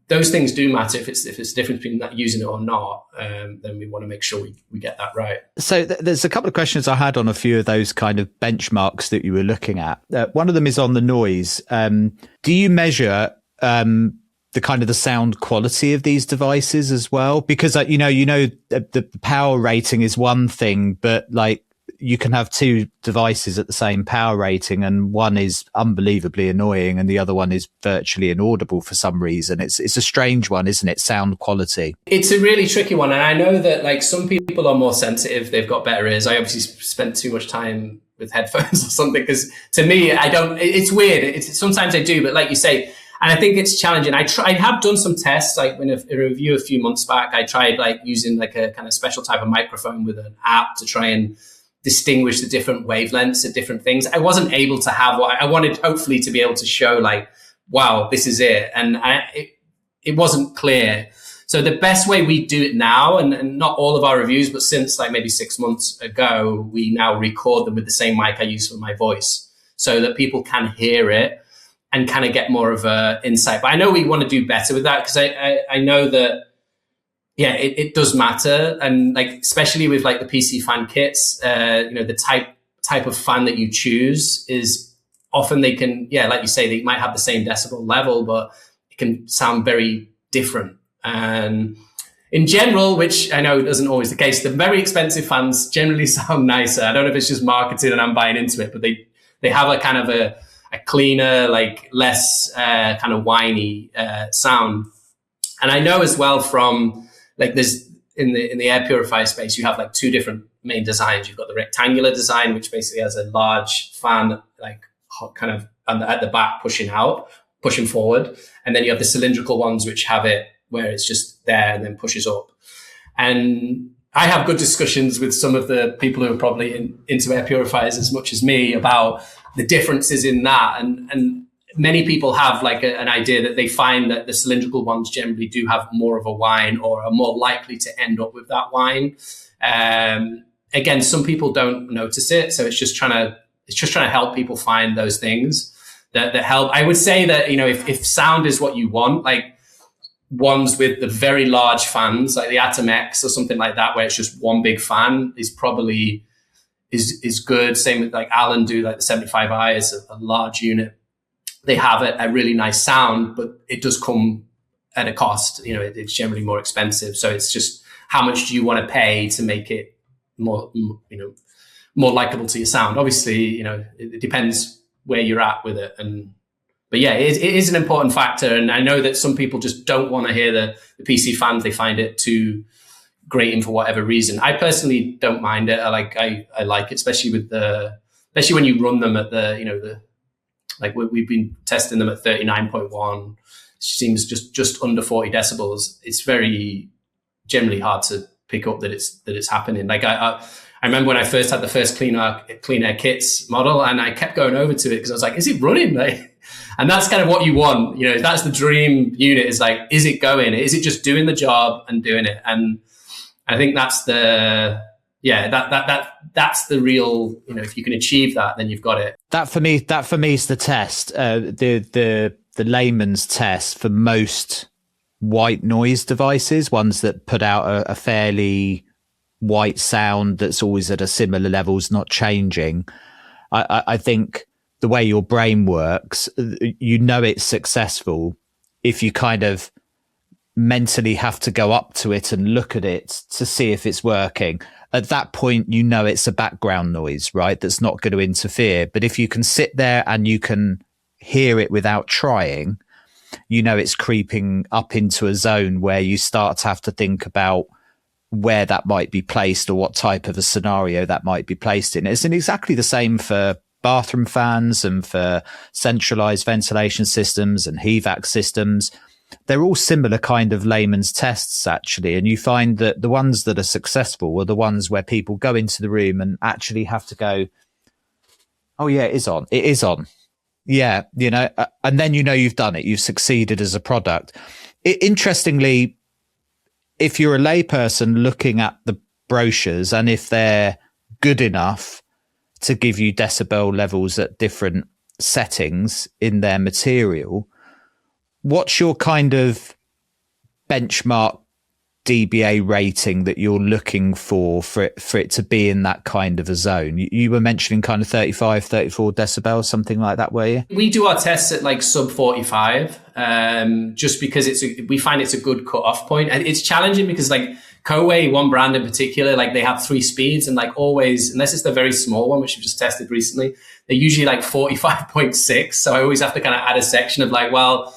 those things do matter. If it's the difference between that using it or not, then we want to make sure we get that right.
So there's a couple of questions I had on a few of those kind of benchmarks that you were looking at. One of them is on the noise. Do you measure the kind of the sound quality of these devices as well? Because the power rating is one thing, but like you can have two devices at the same power rating and one is unbelievably annoying and the other one is virtually inaudible for some reason. It's a strange one, isn't it? Sound quality. It's
a really tricky one. And I know that like some people are more sensitive. They've got better ears. I obviously spent too much time with headphones or something because to me, it's weird. Sometimes I do, but like you say, and I think it's challenging. I have done some tests, like in a review a few months back, I tried like using like a kind of special type of microphone with an app to try and distinguish the different wavelengths of different things. I wasn't able to have what I wanted, hopefully, to be able to show like, wow, this is it. And it wasn't clear. So the best way we do it now, and not all of our reviews, but since like maybe 6 months ago, we now record them with the same mic I use for my voice so that people can hear it and kind of get more of a insight. But I know we want to do better with that because I know that, yeah, it does matter. And like, especially with like the PC fan kits, the type of fan that you choose is often they can, yeah, like you say, they might have the same decibel level, but it can sound very different. And in general, which I know isn't always the case, the very expensive fans generally sound nicer. I don't know if it's just marketed and I'm buying into it, but they have a kind of a cleaner, like less kind of whiny sound. And I know as well from like there's in the air purifier space, you have like two different main designs. You've got the rectangular design, which basically has a large fan, like kind of at the back pushing forward. And then you have the cylindrical ones, which have it where it's just there and then pushes up. And I have good discussions with some of the people who are probably into air purifiers as much as me about the differences in that. And many people have like an idea that they find that the cylindrical ones generally do have more of a whine or are more likely to end up with that whine. Again, some people don't notice it. So it's just trying to help people find those things that help. I would say that, if sound is what you want, like ones with the very large fans, like the Atom X or something like that, where it's just one big fan is probably is good. Same with like Alan do, like the 75i is a large unit. They have a really nice sound, but it does come at a cost. It's generally more expensive. So it's just how much do you want to pay to make it more likable to your sound? Obviously, it depends where you're at with it. But yeah, it is an important factor. And I know that some people just don't want to hear the PC fans. They find it too grating for whatever reason. I personally don't mind it. I like it, especially when you run them at like we've been testing them at 39.1, seems just under 40 decibels. It's very generally hard to pick up that it's happening. Like I remember when I first had the first clean air kits model, and I kept going over to it because I was like, is it running? Like, and that's kind of what you want. That's the dream unit, is like, is it going? Is it just doing the job and doing it? And I think that's that's the real, if you can achieve that, then you've got it.
That for me is the test, the layman's test for most white noise devices, ones that put out a fairly white sound that's always at a similar levels, not changing. I think the way your brain works, it's successful if you kind of mentally have to go up to it and look at it to see if it's working. At that point, it's a background noise, right? That's not going to interfere. But if you can sit there and you can hear it without trying, it's creeping up into a zone where you start to have to think about where that might be placed or what type of a scenario that might be placed in. It's exactly the same for bathroom fans and for centralized ventilation systems and HVAC systems. They're all similar kind of layman's tests, actually. And you find that the ones that are successful are the ones where people go into the room and actually have to go, oh, yeah, it is on. It is on. Yeah, and then you've done it. You've succeeded as a product. Interestingly, if you're a layperson looking at the brochures and if they're good enough to give you decibel levels at different settings in their material, what's your kind of benchmark dBA rating that you're looking for it to be in that kind of a zone? You were mentioning kind of 35, 34 decibels, something like that, were you?
We do our tests at like sub 45, just because we find it's a good cut-off point. And it's challenging because like Coway, one brand in particular, like they have 3 speeds, and like always, unless it's the very small one, which we've just tested recently, they're usually like 45.6. So I always have to kind of add a section of like, well,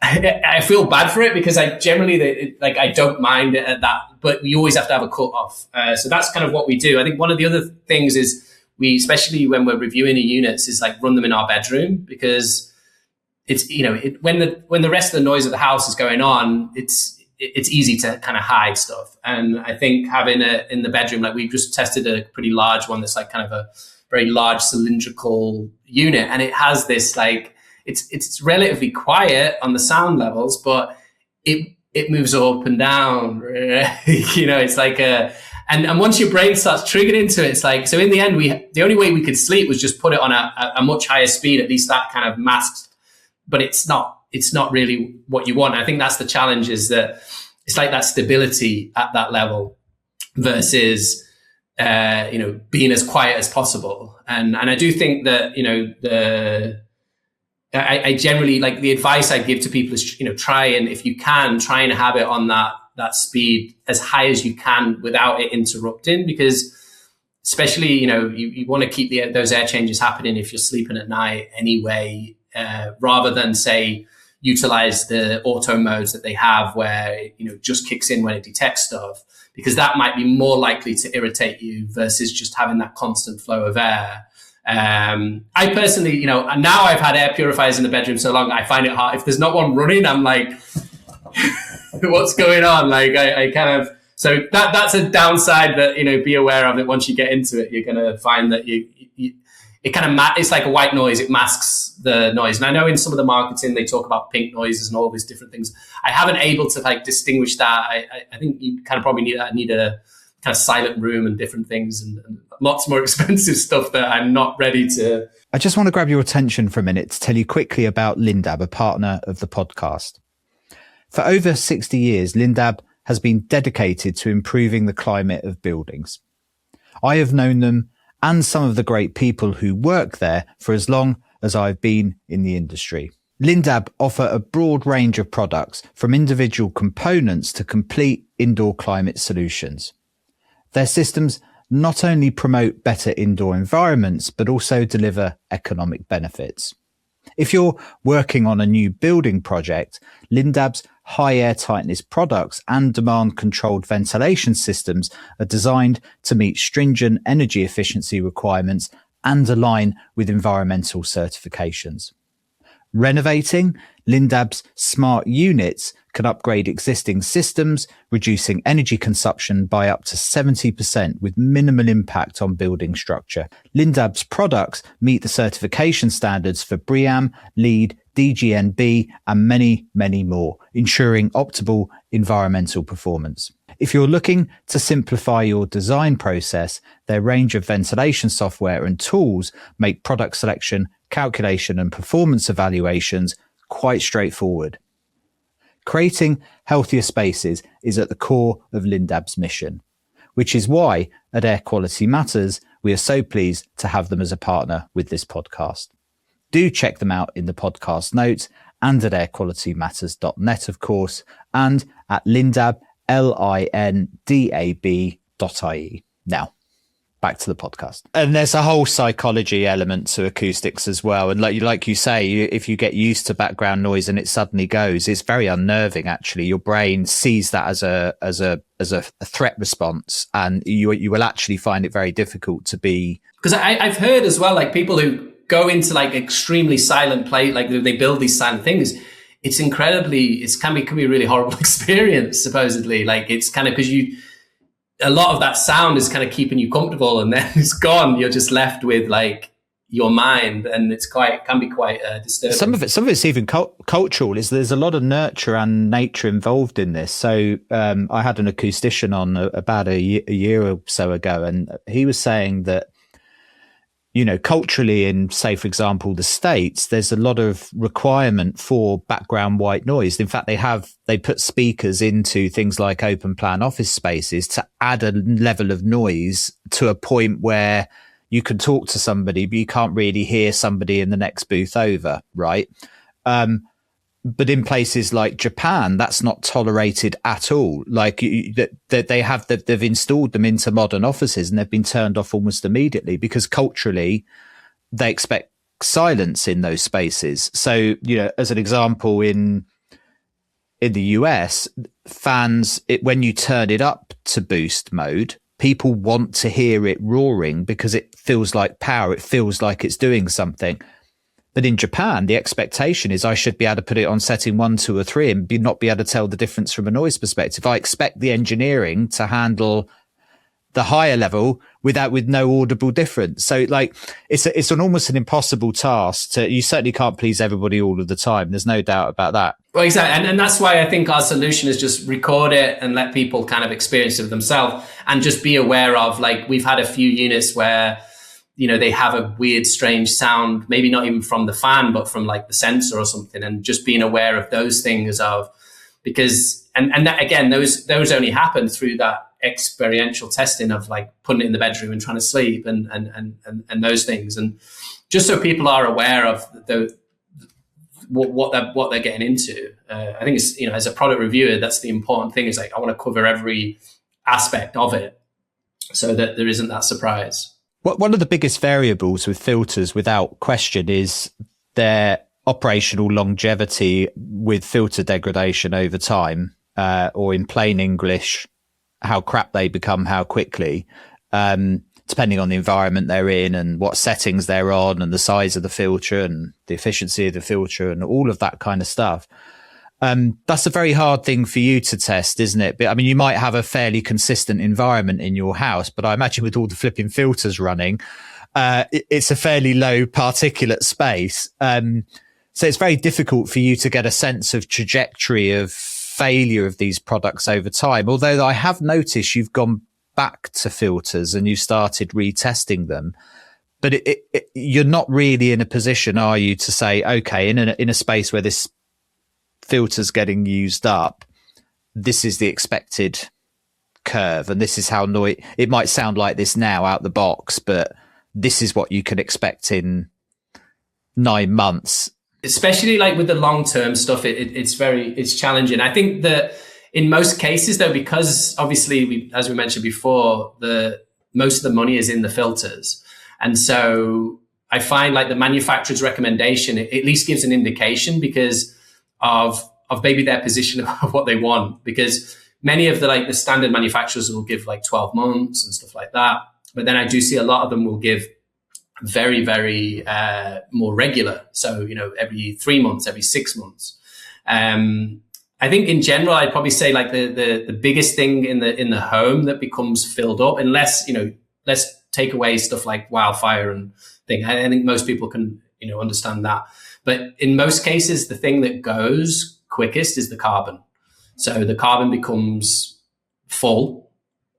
I feel bad for it because I generally, I don't mind it at that, but we always have to have a cut off. So that's kind of what we do. I think one of the other things is especially when we're reviewing the units, is like run them in our bedroom, because it's, when the rest of the noise of the house is going on, it's easy to kind of hide stuff. And I think having it in the bedroom, like we've just tested a pretty large one that's like kind of a very large cylindrical unit, and it has this like, it's relatively quiet on the sound levels, but it moves up and down. It's like and once your brain starts triggering into it, it's like, so in the end, the only way we could sleep was just put it on a much higher speed. At least that kind of masks, but it's not really what you want. I think that's the challenge, is that it's like that stability at that level versus being as quiet as possible. And I do think that I generally, like, the advice I give to people is, try and have it on that speed as high as you can without it interrupting, because especially, you want to keep those air changes happening if you're sleeping at night anyway, rather than say utilize the auto modes that they have where, just kicks in when it detects stuff, because that might be more likely to irritate you versus just having that constant flow of air. I personally, now I've had air purifiers in the bedroom so long, I find it hard. If there's not one running, I'm like, what's going on? Like I kind of, so that's a downside that, be aware of it. Once you get into it, you're going to find that it kind of, it's like a white noise. It masks the noise. And I know in some of the marketing, they talk about pink noises and all these different things. I haven't able to like distinguish that. I think you kind of probably need a kind of silent room and different things and lots more expensive stuff that I'm not ready to.
I just want to grab your attention for a minute to tell you quickly about Lindab, a partner of the podcast. For over 60 years, Lindab has been dedicated to improving the climate of buildings. I have known them and some of the great people who work there for as long as I've been in the industry. Lindab offer a broad range of products, from individual components to complete indoor climate solutions. Their systems not only promote better indoor environments, but also deliver economic benefits. If you're working on a new building project, Lindab's high air tightness products and demand controlled ventilation systems are designed to meet stringent energy efficiency requirements and align with environmental certifications. Renovating, Lindab's smart units can upgrade existing systems, reducing energy consumption by up to 70% with minimal impact on building structure. Lindab's products meet the certification standards for BREEAM, LEED, DGNB, and many, many more, ensuring optimal environmental performance. If you're looking to simplify your design process, their range of ventilation software and tools make product selection, calculation, and performance evaluations quite straightforward. Creating healthier spaces is at the core of Lindab's mission, which is why at Air Quality Matters, we are so pleased to have them as a partner with this podcast. Do check them out in the podcast notes and at airqualitymatters.net, of course, and at Lindab, LINDAB.ie. Now, back to the podcast. And there's a whole psychology element to acoustics as well. And like you say, if you get used to background noise and it suddenly goes, it's very unnerving. Actually, your brain sees that as a threat response, and you will actually find it very difficult to be.
Because I've heard as well, like people who go into like extremely silent play, like they build these silent things. It can be a really horrible experience. Supposedly, like it's kind of because a lot of that sound is kind of keeping you comfortable, and then it's gone. You're just left with like your mind, and can be quite disturbing. Some of
it's even cultural. There's a lot of nurture and nature involved in this. So I had an acoustician on about a year or so ago, and he was saying that culturally in, say, for example, the States, there's a lot of requirement for background white noise. In fact, they put speakers into things like open plan office spaces to add a level of noise to a point where you can talk to somebody, but you can't really hear somebody in the next booth over, right? But in places like Japan, that's not tolerated at all. Like they've installed them into modern offices and they've been turned off almost immediately because culturally they expect silence in those spaces. So, as an example, in the US, fans, when you turn it up to boost mode, people want to hear it roaring because it feels like power. It feels like it's doing something. But in Japan, the expectation is I should be able to put it on setting 1, 2, or 3 and not be able to tell the difference from a noise perspective. I expect the engineering to handle the higher level with no audible difference. So it's almost an impossible task you certainly can't please everybody all of the time. There's no doubt about that.
Well, exactly. And that's why I think our solution is just record it and let people kind of experience it themselves and just be aware of, we've had a few units where, they have a weird, strange sound, maybe not even from the fan, but from the sensor or something, and just being aware of those things because that, again, those only happen through that experiential testing of putting it in the bedroom and trying to sleep and those things. And just so people are aware of what they're getting into. I think it's, as a product reviewer, that's the important thing is I want to cover every aspect of it so that there isn't that surprise.
One of the biggest variables with filters, without question, is their operational longevity with filter degradation over time, or in plain English, how crap they become, how quickly, depending on the environment they're in and what settings they're on and the size of the filter and the efficiency of the filter and all of that kind of stuff. That's a very hard thing for you to test, isn't it? But I mean, you might have a fairly consistent environment in your house, but I imagine with all the flipping filters running, it's a fairly low particulate space. So it's very difficult for you to get a sense of trajectory of failure of these products over time. Although I have noticed you've gone back to filters and you started retesting them, but you're not really in a position, are you, to say, okay, in a space where this filters getting used up, this is the expected curve and this is how it might sound like this now out the box, but this is what you can expect in 9 months. Especially
with the long-term stuff, it's challenging. I think that in most cases though, because obviously as we mentioned before, most of the money is in the filters, and so I find the manufacturer's recommendation at least gives an indication because of maybe their position of what they want, because many of the standard manufacturers will give 12 months and stuff like that. But then I do see a lot of them will give very, very more regular. So, every 3 months, every 6 months. I think in general, I'd probably say the biggest thing in the home that becomes filled up, unless, let's take away stuff like wildfire and thing. I think most people can, understand that. But in most cases, the thing that goes quickest is the carbon. So the carbon becomes full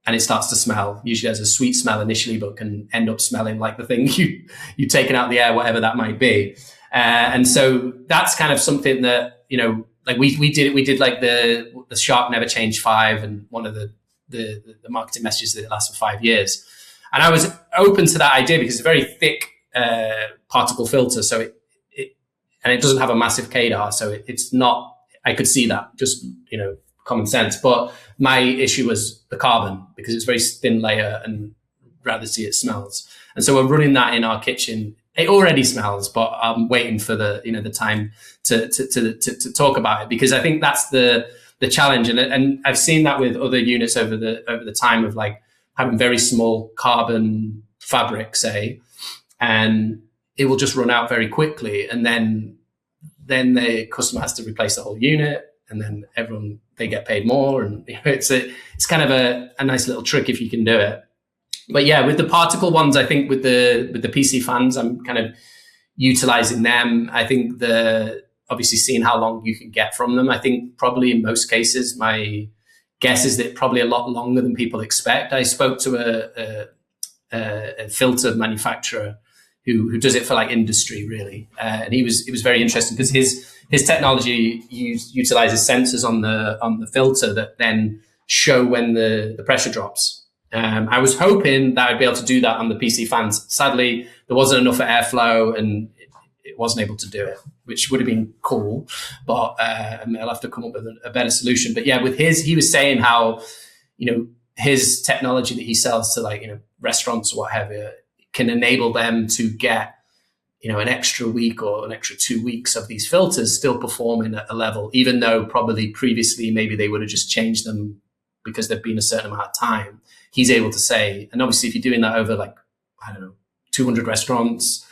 and it starts to smell. Usually has a sweet smell initially, but can end up smelling like the thing you've taken out of the air, whatever that might be. And so that's kind of something that, we did the Shark Never Change 5, and one of the marketing messages that it lasts for 5 years. And I was open to that idea because it's a very thick particle filter. So and it doesn't have a massive KDAR, so it's not, I could see that, just, common sense. But my issue was the carbon, because it's a very thin layer and rather see it smells. And so we're running that in our kitchen. It already smells, but I'm waiting for the time to talk about it, because I think that's the challenge. And I've seen that with other units over the time of having very small carbon fabric, say, and it will just run out very quickly. And then the customer has to replace the whole unit, and then they get paid more. And it's kind of a nice little trick if you can do it. But yeah, with the particle ones, I think with the PC fans, I'm kind of utilizing them. I think obviously seeing how long you can get from them. I think probably in most cases, my guess is that probably a lot longer than people expect. I spoke to a filter manufacturer who does it for like industry really. And it was very interesting because his technology utilizes sensors on the filter that then show when the pressure drops. I was hoping that I'd be able to do that on the PC fans. Sadly, there wasn't enough airflow and it wasn't able to do it, which would have been cool, but I'll have to come up with a better solution. But yeah, with he was saying how, his technology that he sells to like, restaurants or whatever can enable them to get, an extra week or an extra 2 weeks of these filters still performing at a level, even though probably previously maybe they would have just changed them because they've been a certain amount of time. He's able to say, and obviously if you're doing that over like, 200 restaurants,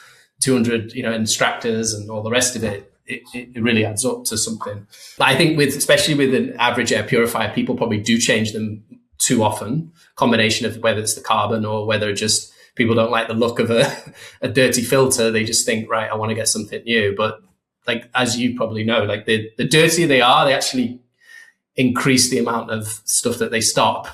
200, extractors and all the rest of it, it really adds up to something. But I think especially with an average air purifier, people probably do change them too often, combination of whether it's the carbon or whether just people don't like the look of a dirty filter. They just think, right, I want to get something new. But like, as you probably know, like the dirtier they are, they actually increase the amount of stuff that they stop.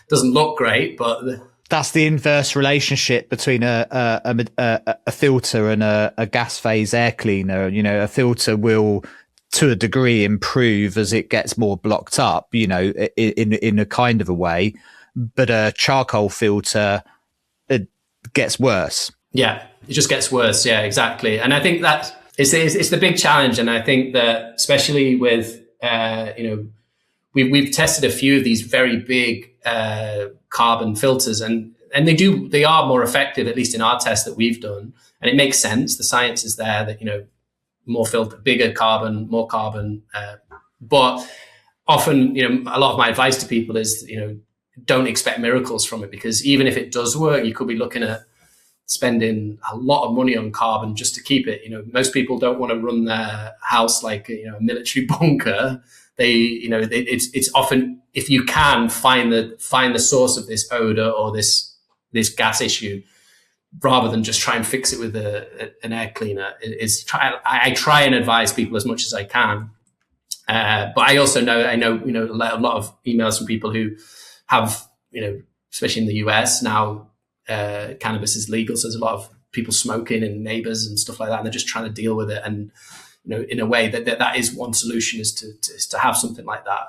Doesn't look great, but
that's the inverse relationship between a filter and a gas phase air cleaner. A filter will, to a degree, improve as it gets more blocked up, in a kind of a way, but a charcoal filter, it gets worse.
Yeah, it just gets worse. Yeah, exactly. And I think that it's the big challenge. And I think that especially with, we've tested a few of these very big carbon filters, and they are more effective, at least in our test that we've done. And it makes sense. The science is there that, more filter, bigger carbon, more carbon. But often, a lot of my advice to people is, don't expect miracles from it, because even if it does work, you could be looking at spending a lot of money on carbon just to keep it. Most people don't want to run their house like a military bunker. It's often, if you can find the source of this odor or this gas issue, rather than just try and fix it with an air cleaner, I try and advise people as much as I can. But I also know a lot of emails from people who have, especially in the US now, cannabis is legal. So there's a lot of people smoking and neighbors and stuff like that. And they're just trying to deal with it. And, in a way that is one solution, is to have something like that,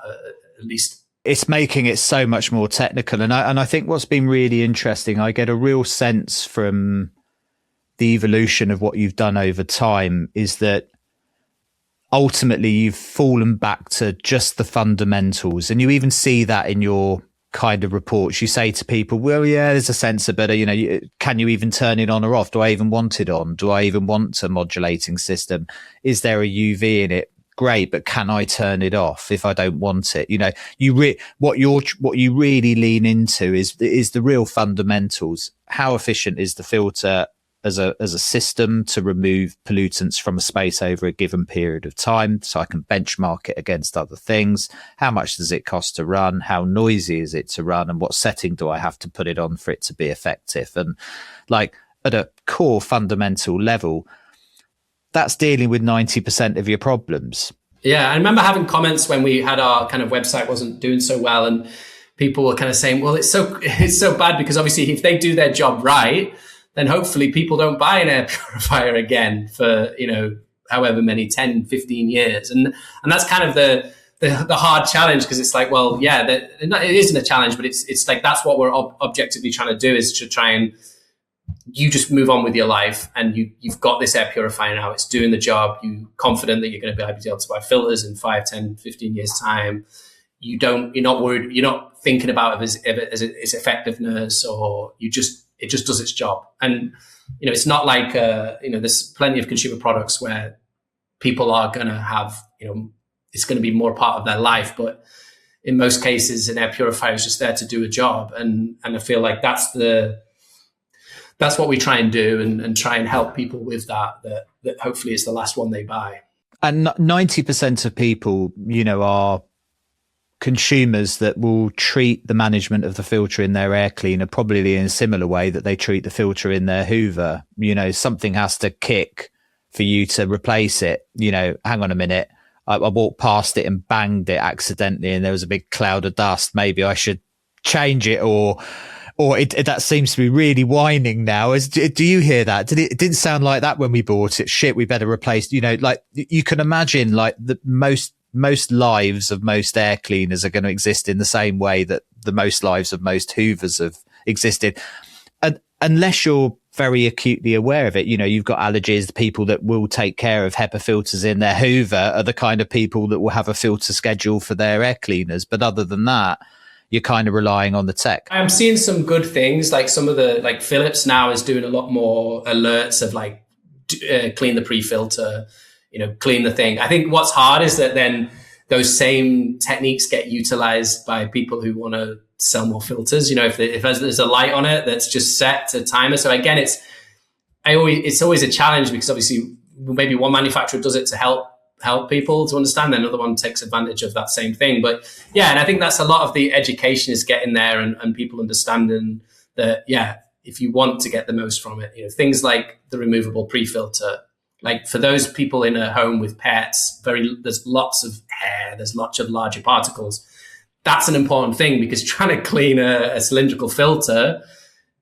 at least.
It's making it so much more technical. And I think what's been really interesting, I get a real sense from the evolution of what you've done over time, is that ultimately you've fallen back to just the fundamentals. And you even see that in your kind of reports. You say to people, well, yeah, there's a sensor, but can you even turn it on or off? Do I even want it on? Do I even want a modulating system? Is there a UV in it? Great, but can I turn it off if I don't want it? What you really lean into is the real fundamentals. How efficient is the filter as a system to remove pollutants from a space over a given period of time, so I can benchmark it against other things? How much does it cost to run? How noisy is it to run? And what setting do I have to put it on for it to be effective? And like at a core fundamental level, that's dealing with 90% of your problems.
Yeah, I remember having comments when we had our kind of website wasn't doing so well, and people were kind of saying, well, it's so bad because obviously if they do their job right, then hopefully people don't buy an air purifier again for, however many, 10, 15 years. And that's kind of the hard challenge, because it's like, well, yeah, it isn't a challenge, but it's like, that's what we're objectively trying to do, is to try and you just move on with your life, and you've got this air purifier now. It's doing the job. You're confident that you're going to be able to buy filters in 5, 10, 15 years time. You're not worried. You're not thinking about it as its effectiveness, or it just does its job. And, it's not like, there's plenty of consumer products where people are going to have, it's going to be more part of their life. But in most cases, an air purifier is just there to do a job. And I feel like that's what we try and do, and try and help people with that hopefully is the last one they buy.
And 90% of people, are consumers that will treat the management of the filter in their air cleaner probably in a similar way that they treat the filter in their Hoover. Something has to kick for you to replace it. Hang on a minute. I walked past it and banged it accidentally and there was a big cloud of dust. Maybe I should change it, or Or that seems to be really whining now. Do you hear that? It didn't sound like that when we bought it. Shit, we better replace. Like you can imagine, like the most lives of most air cleaners are going to exist in the same way that the most lives of most Hoovers have existed, and unless you're very acutely aware of it. You've got allergies. The people that will take care of HEPA filters in their Hoover are the kind of people that will have a filter schedule for their air cleaners. But other than that, you're kind of relying on the tech.
I'm seeing some good things, like some of the, like Philips now is doing a lot more alerts of like clean the pre-filter, clean the thing. I think what's hard is that then those same techniques get utilized by people who want to sell more filters. If there's a light on it that's just set to timer. So again, it's always a challenge, because obviously maybe one manufacturer does it to help people to understand, then another one takes advantage of that same thing. But yeah, and I think that's a lot of the education is getting there, and people understanding that, yeah, if you want to get the most from it, things like the removable pre-filter, like for those people in a home with pets, there's lots of hair, there's lots of larger particles. That's an important thing, because trying to clean a cylindrical filter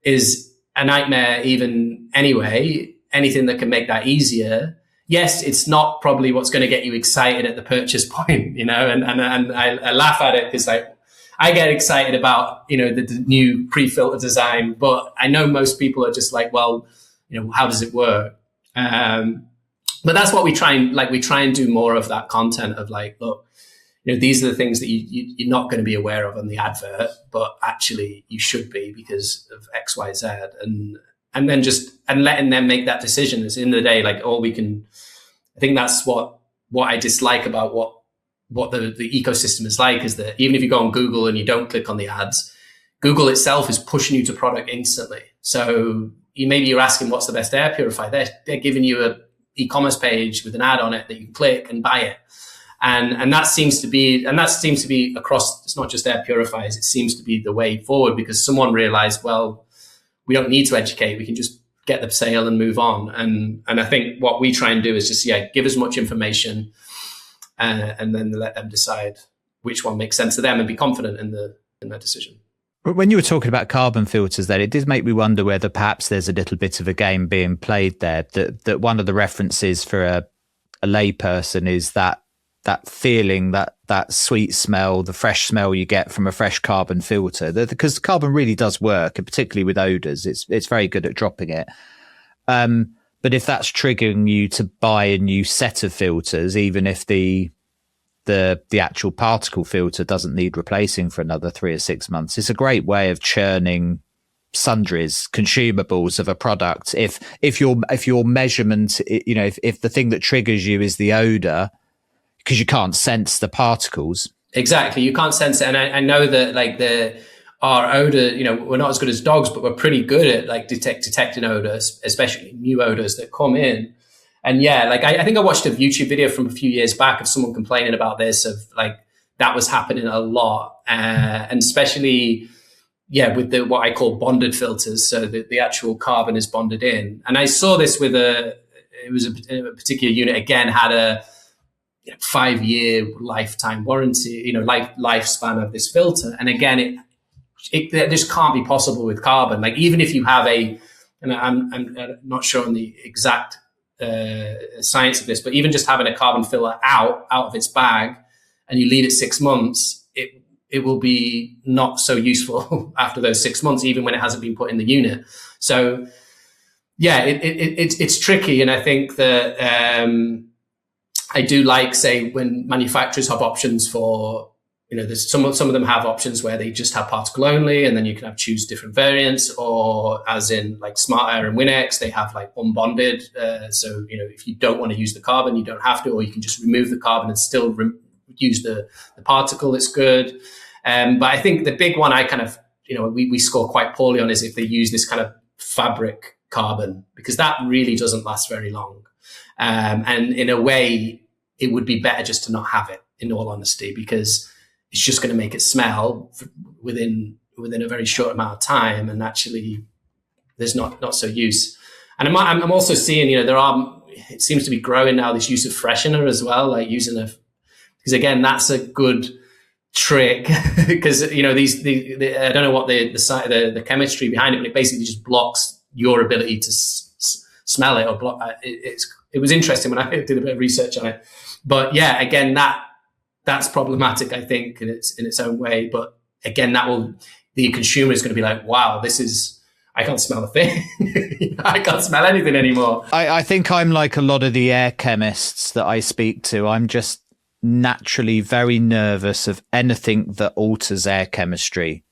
is a nightmare even anyway. Anything that can make that easier. Yes, it's not probably what's going to get you excited at the purchase point, and I laugh at it because I get excited about, the new pre-filter design, but I know most people are just like, well, how does it work? But that's what we try and do more of that content of like, look, these are the things that you're not going to be aware of on the advert, but actually you should be because of X, Y, Z. And then letting them make that decision is, in the day, like I think that's what I dislike about what the ecosystem is like, is that even if you go on Google and you don't click on the ads, Google itself is pushing you to product instantly. So maybe you're asking what's the best air purifier. They're giving you a e-commerce page with an ad on it that you can click and buy it. And that seems to be across, it's not just air purifiers, it seems to be the way forward, because someone realized, well, we don't need to educate. We can just get the sale and move on. And I think what we try and do is just, give as much information and then let them decide which one makes sense to them and be confident in their decision.
When you were talking about carbon filters there, it did make me wonder whether perhaps there's a little bit of a game being played there, that one of the references for a layperson is that feeling, that sweet smell, the fresh smell you get from a fresh carbon filter, because carbon really does work, and particularly with odors, it's very good at dropping it. But if that's triggering you to buy a new set of filters, even if the actual particle filter doesn't need replacing for another 3 or 6 months, it's a great way of churning sundries, consumables of a product. If your measurement, if the thing that triggers you is the odor, because you can't sense the particles.
Exactly, you can't sense it. And I know that like our odor, we're not as good as dogs, but we're pretty good at like detecting odors, especially new odors that come in. And yeah, like I think I watched a YouTube video from a few years back of someone complaining about this, of like that was happening a lot, and especially with what I call bonded filters, so that the actual carbon is bonded in. And I saw this with a particular unit, again had a 5-year lifetime warranty, lifespan of this filter. And again, it just can't be possible with carbon. Like even if you have and I'm not sure on the exact science of this, but even just having a carbon filler out of its bag and you leave it 6 months, it will be not so useful after those 6 months, even when it hasn't been put in the unit. So yeah, it's tricky. And I think that I do like, say, when manufacturers have options for, there's some of them have options where they just have particle only, and then you can choose different variants, or as in like Smart Air and WinX, they have like unbonded. So, if you don't want to use the carbon, you don't have to, or you can just remove the carbon and still use the particle. It's good. But I think the big one I kind of, we score quite poorly on is if they use this kind of fabric carbon, because that really doesn't last very long. And in a way, it would be better just to not have it, in all honesty, because it's just going to make it smell within a very short amount of time, and actually there's not so use. And I'm also seeing, it seems to be growing now, this use of freshener as well, like using because again, that's a good trick because I don't know what the chemistry behind it, but it basically just blocks your ability to smell it or block. It was interesting when I did a bit of research on it, but yeah, again that's problematic, I think, in its own way. But again, the consumer is going to be like, wow, I can't smell a thing. I can't smell anything anymore.
I think I'm like a lot of the air chemists that I speak to. I'm just naturally very nervous of anything that alters air chemistry.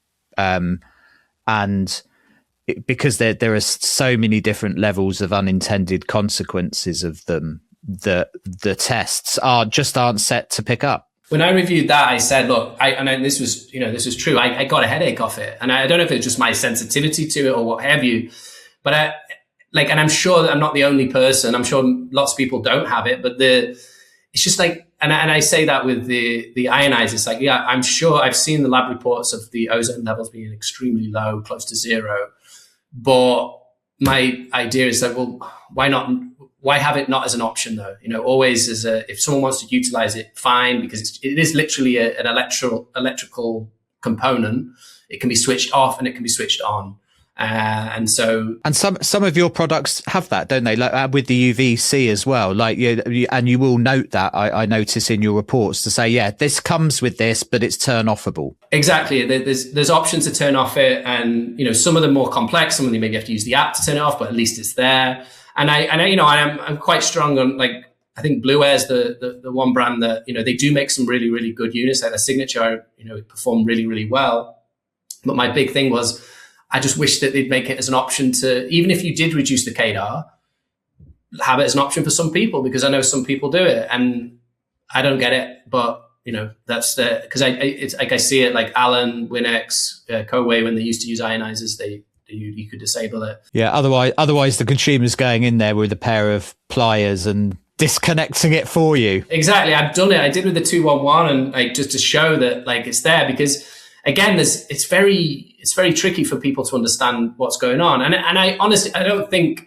Because there are so many different levels of unintended consequences of them that the tests aren't set to pick up.
When I reviewed that, I said, look, this was true. I got a headache off it. And I don't know if it's just my sensitivity to it or what have you, but and I'm sure that I'm not the only person. I'm sure lots of people don't have it, but it's just like, and I say that with the ionizers, it's like, yeah, I'm sure I've seen the lab reports of the ozone levels being extremely low, close to zero. But my idea is that, well, why have it not as an option though? Always if someone wants to utilize it, fine, because it is literally an electrical component. It can be switched off and it can be switched on. And some of your products have that, don't they? Like with the UVC as well. Like and you will note that I notice in your reports to say, yeah, this comes with this, but it's turn offable. Exactly. There's options to turn off it, and some of them more complex. Some of them maybe have to use the app to turn it off, but at least it's there. And I'm quite strong on, like, I think Blue Air's the one brand that they do make some really, really good units. Like their Signature, it performed really, really well. But my big thing was, I just wish that they'd make it as an option to, even if you did reduce the KDAR, have it as an option for some people, because I know some people do it and I don't get it. But, that's because it's like I see it like Allen, Winx, Coway, when they used to use ionizers, you could disable it.
Yeah. Otherwise the consumer's going in there with a pair of pliers and disconnecting it for you.
Exactly. I've done it. I did with the 211 and just to show that it's there, because again, it's very tricky for people to understand what's going on. And I honestly, I don't think,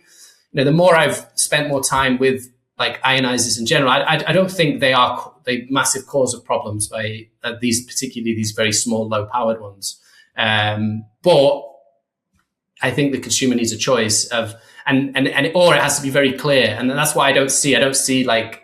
the more I've spent more time with ionizers in general, I don't think they are the massive cause of problems by particularly these very small, low powered ones. But I think the consumer needs a choice of, or it has to be very clear. And that's why I don't see like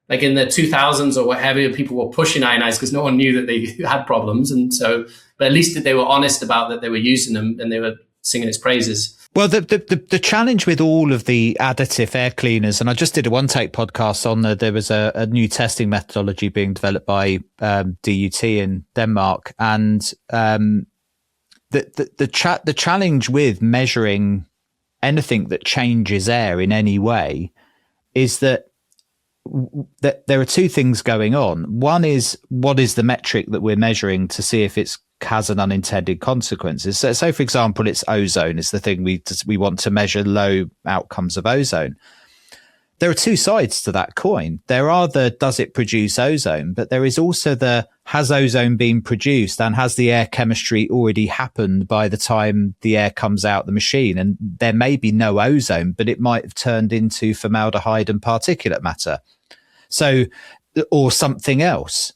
in the 2000s or whatever, people were pushing ionizers because no one knew that they had problems. And so, but at least that they were honest about that they were using them and they were singing its praises.
Well, the challenge with all of the additive air cleaners, and I just did a One Take podcast on there was a new testing methodology being developed by DUT in Denmark. And the challenge with measuring anything that changes air in any way is that there are two things going on. One is, what is the metric that we're measuring to see if it has an unintended consequences? So for example, it's ozone is the thing we want to measure, low outcomes of ozone. There are two sides to that coin. There are does it produce ozone, but there is also has ozone been produced and has the air chemistry already happened by the time the air comes out the machine? And there may be no ozone, but it might have turned into formaldehyde and particulate matter. So, or something else.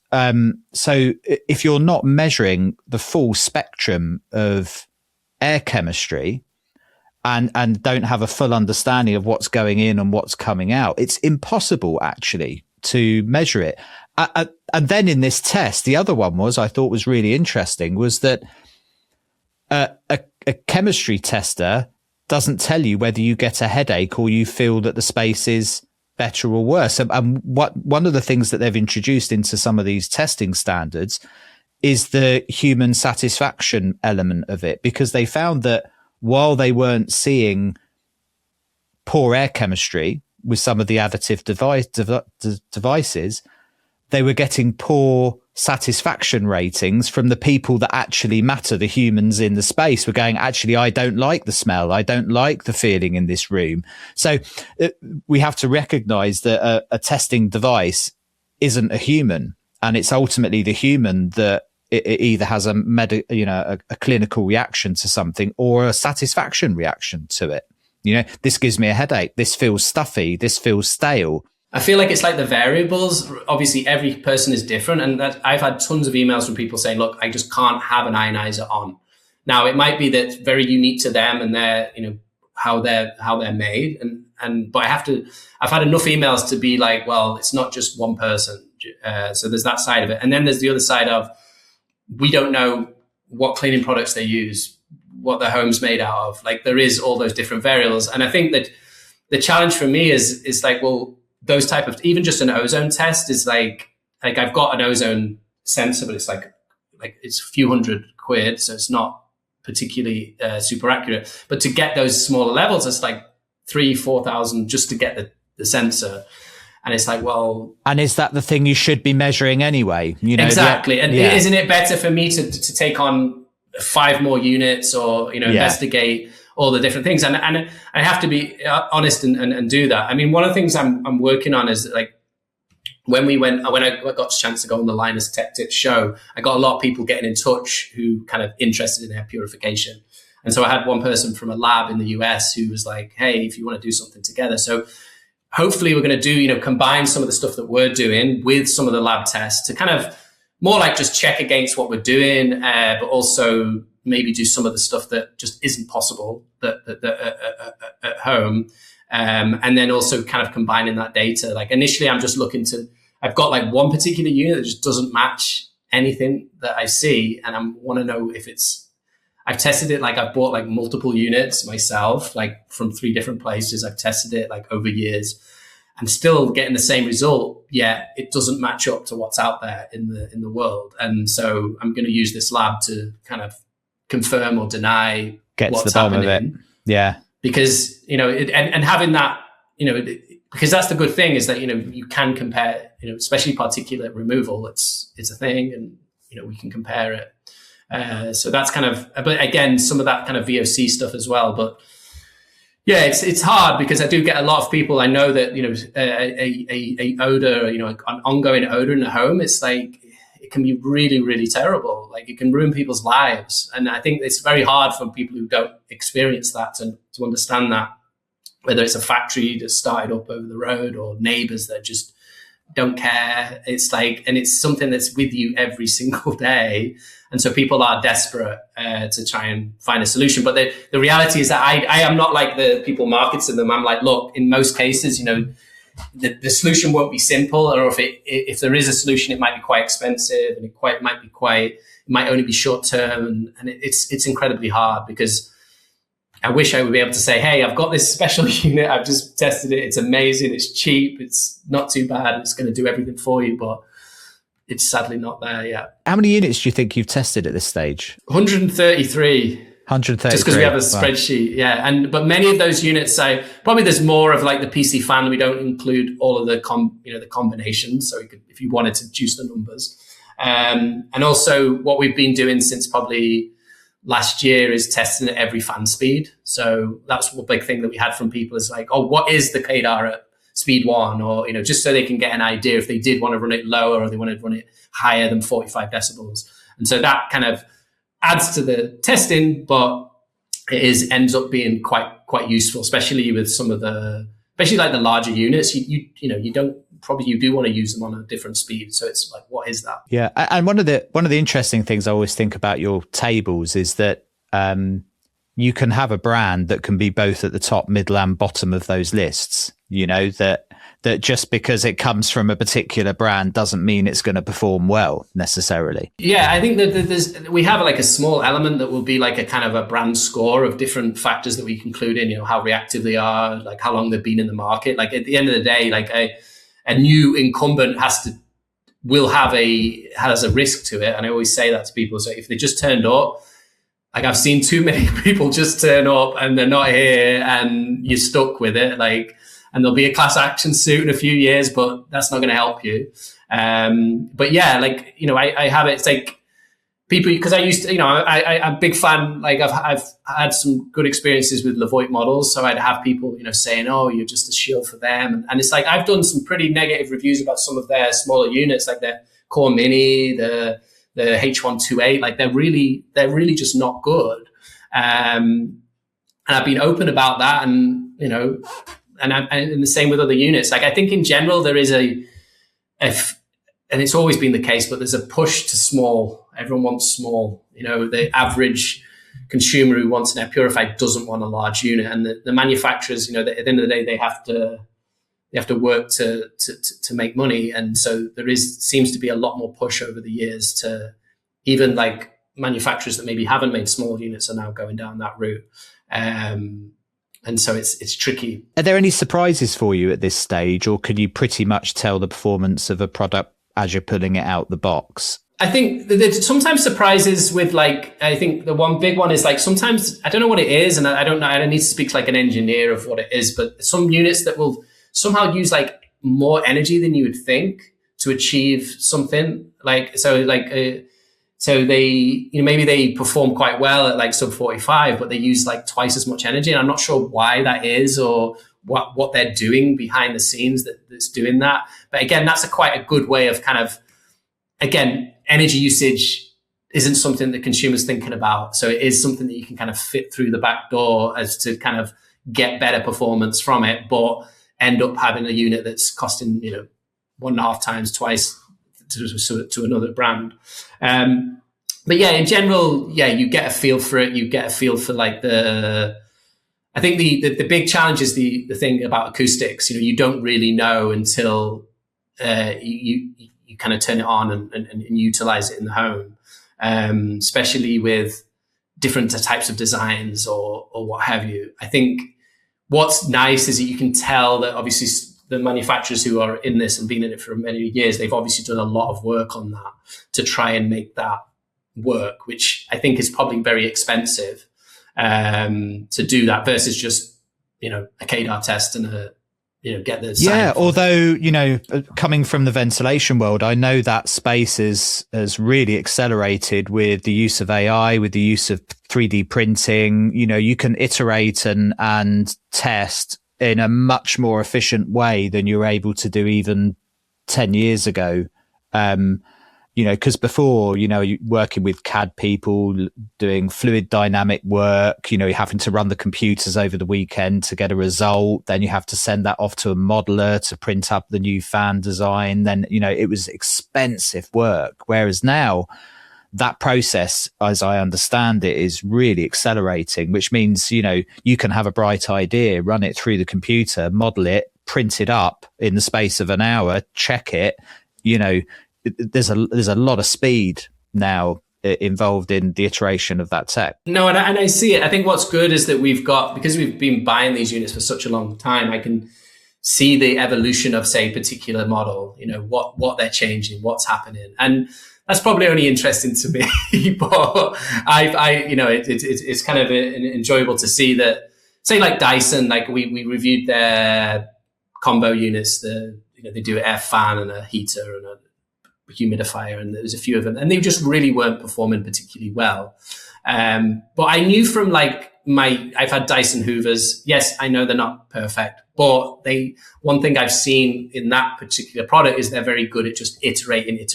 So if you're not measuring the full spectrum of air chemistry and don't have a full understanding of what's going in and what's coming out, it's impossible actually to measure it. And then in this test, the other one I thought was really interesting, was that a chemistry tester doesn't tell you whether you get a headache or you feel that the space is better or worse. And one of the things that they've introduced into some of these testing standards is the human satisfaction element of it, because they found that while they weren't seeing poor air chemistry with some of the additive devices, they were getting poor satisfaction ratings from the people that actually matter. The humans in the space were going, actually, I don't like the smell. I don't like the feeling in this room. So we have to recognize that a testing device isn't a human, and it's ultimately the human that it either has a clinical reaction to something or a satisfaction reaction to it. This gives me a headache. This feels stuffy. This feels stale.
I feel like it's like the variables. Obviously, every person is different. And that I've had tons of emails from people saying, look, I just can't have an ionizer on. Now, it might be that it's very unique to them and their, how they're made. But I've had enough emails to be like, well, it's not just one person. So there's that side of it. And then there's the other side of, we don't know what cleaning products they use, what their home's made out of. Like, there is all those different variables. And I think that the challenge for me is like, well, those type of, even just an ozone test is like I've got an ozone sensor, but it's like it's a few £100, so it's not particularly super accurate. But to get those smaller levels, it's like 3,000-4,000 just to get the sensor. And it's like, well,
and is that the thing you should be measuring anyway?
Exactly. And isn't it better for me to take on 5 more units or investigate all the different things? And I have to be honest and do that. I mean, one of the things I'm working on is like when I got a chance to go on the Linus Tech Tips show, I got a lot of people getting in touch who kind of interested in air purification. And so I had one person from a lab in the US who was like, hey, if you want to do something together. So hopefully we're going to do, combine some of the stuff that we're doing with some of the lab tests to kind of more like just check against what we're doing, but also maybe do some of the stuff that just isn't possible at home. And then also kind of combining that data. Like initially I'm just I've got like one particular unit that just doesn't match anything that I see. And I want to know if I've tested it. Like I've bought like multiple units myself, like from 3 different places. I've tested it like over years. I'm still getting the same result, yet it doesn't match up to what's out there in the world. And so I'm going to use this lab to kind of confirm or deny
what's to the bottom happening. Of it. Yeah.
Because, and having that, because that's the good thing is that, you can compare, especially particulate removal. It's a thing and, we can compare it. So that's kind of, but again, some of that kind of VOC stuff as well. But yeah, it's hard because I do get a lot of people. I know that, a odor, an ongoing odor in the home, it's like, it can be really, really terrible. Like it can ruin people's lives. And I think it's very hard for people who don't experience that to understand that, whether it's a factory that started up over the road or neighbors that just don't care. It's like, and it's something that's with you every single day. And so people are desperate to try and find a solution. But the reality is that I am not like the people marketing them. I'm like, look, in most cases, the solution won't be simple, or if there is a solution, it might be quite expensive, and it might only be short term, and it's incredibly hard because I wish I would be able to say, hey, I've got this special unit, I've just tested it, it's amazing, it's cheap, it's not too bad, it's going to do everything for you, but it's sadly not there yet.
How many units do you think you've tested at this stage?
133. 133. Just because we have a spreadsheet, yeah. But many of those units, probably there's more of like the PC fan. We don't include all of the combinations. So if you wanted to juice the numbers, and also what we've been doing since probably last year is testing at every fan speed. So that's one big thing that we had from people is like, oh, what is the KDAR at speed 1? Or just so they can get an idea if they did want to run it lower or they want to run it higher than 45 decibels. And so that kind of adds to the testing, but it ends up being quite useful, especially with especially like the larger units. You do want to use them on a different speed. So it's like, what is that?
Yeah, and one of the interesting things I always think about your tables is that you can have a brand that can be both at the top, middle, and bottom of those lists. That just because it comes from a particular brand doesn't mean it's going to perform well necessarily.
Yeah, I think that we have like a small element that will be like a kind of a brand score of different factors that we include in, how reactive they are, like how long they've been in the market. Like at the end of the day, like a new incumbent has a risk to it. And I always say that to people. So if they just turned up, like I've seen too many people just turn up and they're not here and you're stuck with it. And there'll be a class action suit in a few years, but that's not going to help you. But yeah, I have it. It's like people, because I used to, I'm a big fan. Like I've had some good experiences with Levoit models. So I'd have people, saying, oh, you're just a shield for them. And it's like, I've done some pretty negative reviews about some of their smaller units, like their Core Mini, the H128, like they're really just not good. And I've been open about that. And, and the same with other units. Like I think in general there is and it's always been the case, but there's a push to small. Everyone wants small. The average consumer who wants an air purifier doesn't want a large unit, and the manufacturers, at the end of the day, they have to work to make money, and so seems to be a lot more push over the years to even like manufacturers that maybe haven't made small units are now going down that route. And so it's tricky. Are there any surprises for you at this stage, or can you pretty much tell the performance of a product as you're pulling it out the box? I think there's sometimes surprises with I think the one big one is sometimes, I don't know what it is, and I don't know, I don't need to speak like an engineer of what it is, but some units that will somehow use more energy than you would think to achieve something. So they, maybe they perform quite well at sub 45, but they use twice as much energy. And I'm not sure why that is, or what they're doing behind the scenes that's doing that. But again, that's quite a good way of energy usage isn't something that consumers thinking about. So it is something that you can kind of fit through the back door as to kind of get better performance from it, but end up having a unit that's costing, 1.5 times, twice to another brand. But yeah, in general, you get a feel for it. You get a feel for I think the big challenge is the thing about acoustics. You don't really know until you kind of turn it on and utilize it in the home, especially with different types of designs or what have you. I think what's nice is that you can tell that obviously the manufacturers who are in this and been in it for many years, they've obviously done a lot of work on that to try and make that work, which I think is probably very expensive to do that versus just, a KDAR test and get the
yeah. Although coming from the ventilation world, I know that space has really accelerated with the use of AI, with the use of 3D printing. You can iterate and test in a much more efficient way than you were able to do even 10 years ago. Because before, you're working with CAD people doing fluid dynamic work, you're having to run the computers over the weekend to get a result. Then you have to send that off to a modeler to print up the new fan design. Then, it was expensive work. Whereas now that process, as I understand it, is really accelerating, which means, you can have a bright idea, run it through the computer, model it, print it up in the space of an hour, check it, there's a lot of speed now involved in the iteration of that tech.
No, and I see it. I think what's good is that because we've been buying these units for such a long time, I can see the evolution of, say, a particular model, what they're changing, what's happening. And that's probably only interesting to me, but it's kind of enjoyable to see that, say like Dyson, we reviewed their combo units, they do an air fan and a heater and a humidifier, and there's a few of them, and they just really weren't performing particularly well. But I knew from I've had Dyson Hoovers. Yes, I know they're not perfect, but one thing I've seen in that particular product is they're very good at just iterating. And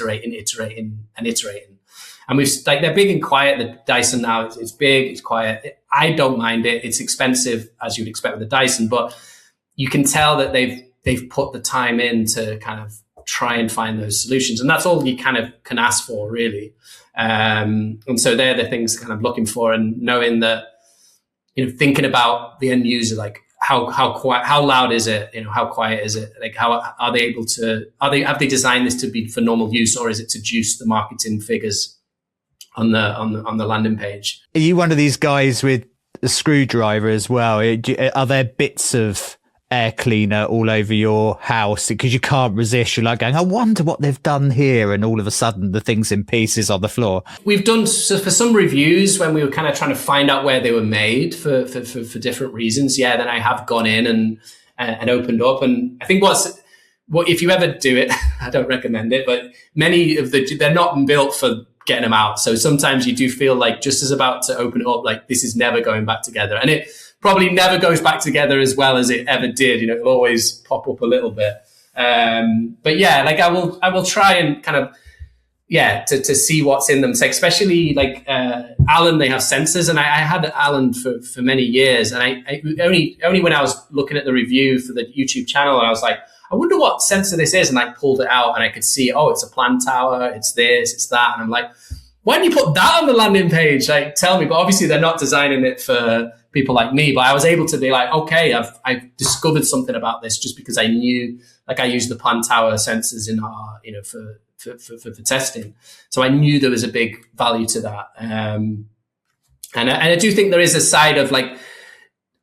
they're big and quiet. The Dyson now, it's big, it's quiet. I don't mind it. It's expensive, as you'd expect with the Dyson, but you can tell that they've put the time in to kind of try and find those solutions, and that's all you kind of can ask for, really. And so they're the things kind of looking for, and knowing that, thinking about the end user, how quiet, how loud is it, how quiet is it, how are they able to, have they designed this to be for normal use, or is it to juice the marketing figures on the landing page?
Are you one of these guys with a screwdriver as well? Are there bits of air cleaner all over your house because you can't resist? You're going, I wonder what they've done here, and all of a sudden the thing's in pieces on the floor.
We've done, so for some reviews when we were kind of trying to find out where they were made for different reasons, then I have gone in and opened up. And I think what if you ever do it, I don't recommend it, but many of they're not built for getting them out. So sometimes you do feel just as about to open it up, this is never going back together, and it probably never goes back together as well as it ever did. It'll always pop up a little bit. But yeah, I will try and kind of, to see what's in them. So especially like Alan, they have sensors, and I had Alan for many years, and I only when I was looking at the review for the YouTube channel, I was like, I wonder what sensor this is, and I pulled it out, and I could see, oh, it's a plan tower, it's this, it's that, and I'm like, why didn't you put that on the landing page? Like, tell me. But obviously, they're not designing it for people like me. But I was able to be like, okay, I've discovered something about this just because I knew, like, I used the plan tower sensors in our, for testing. So I knew there was a big value to that. And I do think there is a side of like,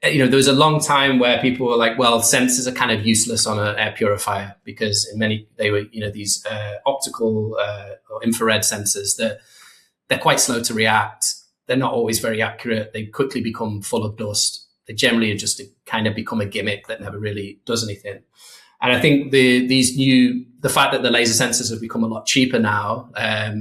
there was a long time where people were like, well, sensors are kind of useless on an air purifier because they were, these optical or infrared sensors that they're quite slow to react. They're not always very accurate. They quickly become full of dust. They generally just kind of become a gimmick that never really does anything. And I think the fact that the laser sensors have become a lot cheaper now, I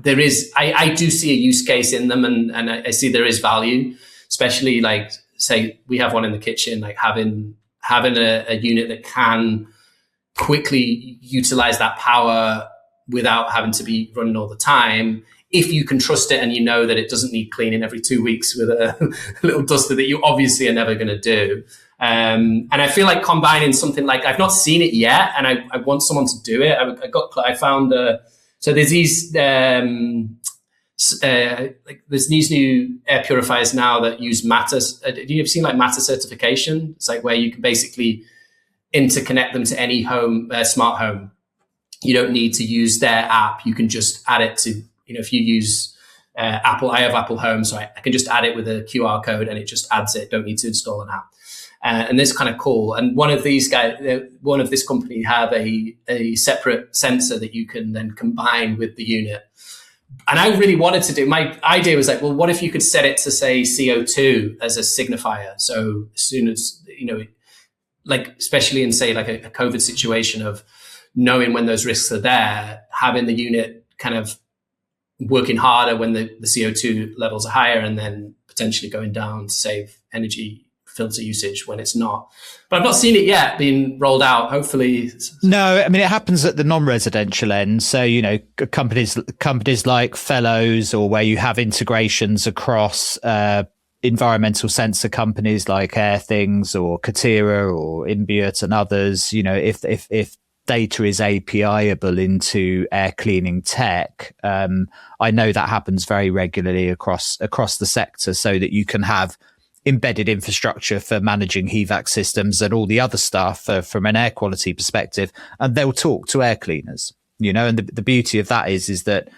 do see a use case in them, and I see there is value, especially like, say, we have one in the kitchen, like having a unit that can quickly utilize that power without having to be running all the time. If you can trust it and you know that it doesn't need cleaning every 2 weeks with a little duster that you obviously are never going to do. And I feel like combining something like, I've not seen it yet, and I want someone to do it. I found, so there's these, there's these new air purifiers now that use Matter. Have you ever seen like Matter certification? It's like where you can basically interconnect them to any home, smart home. You don't need to use their app. You can just add it to, if you use Apple, I have Apple Home, so I can just add it with a QR code and it just adds it. Don't need to install an app. And this is kind of cool. And one of this company have a separate sensor that you can then combine with the unit. And I really wanted to do, my idea was like, well, what if you could set it to say CO2 as a signifier? So as soon as, like, especially in say like a COVID situation of knowing when those risks are there, having the unit kind of working harder when the CO2 levels are higher, and then potentially going down to save energy filter usage when it's not. But I've not seen it yet being rolled out. Hopefully.
No, I mean, it happens at the non-residential end. So, companies like Fellows, or where you have integrations across environmental sensor companies like Airthings or Katira or Imbiot and others, if data is API-able into air cleaning tech, I know that happens very regularly across the sector, so that you can have embedded infrastructure for managing HVAC systems and all the other stuff from an air quality perspective, and they'll talk to air cleaners, and the beauty of that is that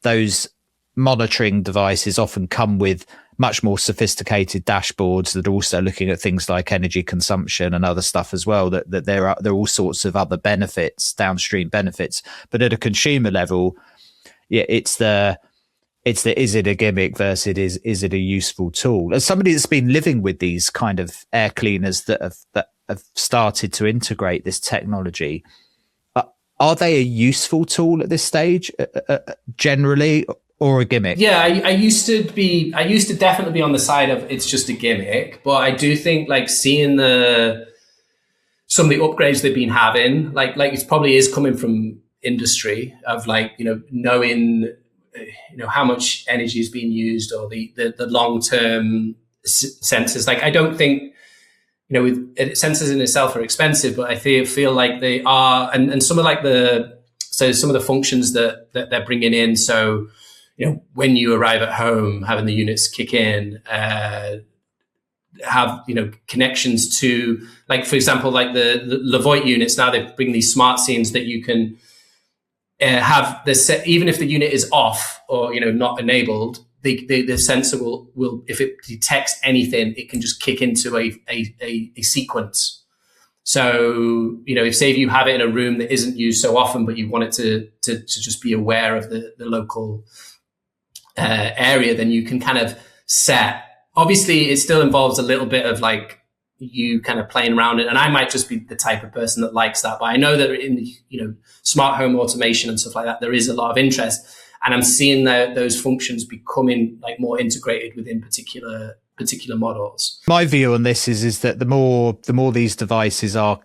those monitoring devices often come with much more sophisticated dashboards that are also looking at things like energy consumption and other stuff as well, that there are all sorts of other benefits, downstream benefits. But at a consumer level, yeah, it's the is it a gimmick versus is it a useful tool? As somebody that's been living with these kind of air cleaners that have started to integrate this technology, are they a useful tool at this stage generally, or a gimmick?
Yeah, I used to definitely be on the side of it's just a gimmick, but I do think like seeing some of the upgrades they've been having, like it probably is coming from industry of like, knowing, how much energy is being used, or the long-term sensors. Like, I don't think, with sensors in itself are expensive, but I feel like they are, and some of like some of the functions that they're bringing in. So, when you arrive at home, having the units kick in, have, connections to, like, for example, like the Levoit units, now they bring these smart scenes that you can have even if the unit is off or, not enabled, the sensor will, if it detects anything, it can just kick into a sequence. So, if you have it in a room that isn't used so often, but you want it to just be aware of the local area, then you can kind of set. Obviously, it still involves a little bit of like you kind of playing around it, and I might just be the type of person that likes that. But I know that in smart home automation and stuff like that, there is a lot of interest, and I'm seeing those functions becoming like more integrated within particular models.
My view on this is that the more these devices are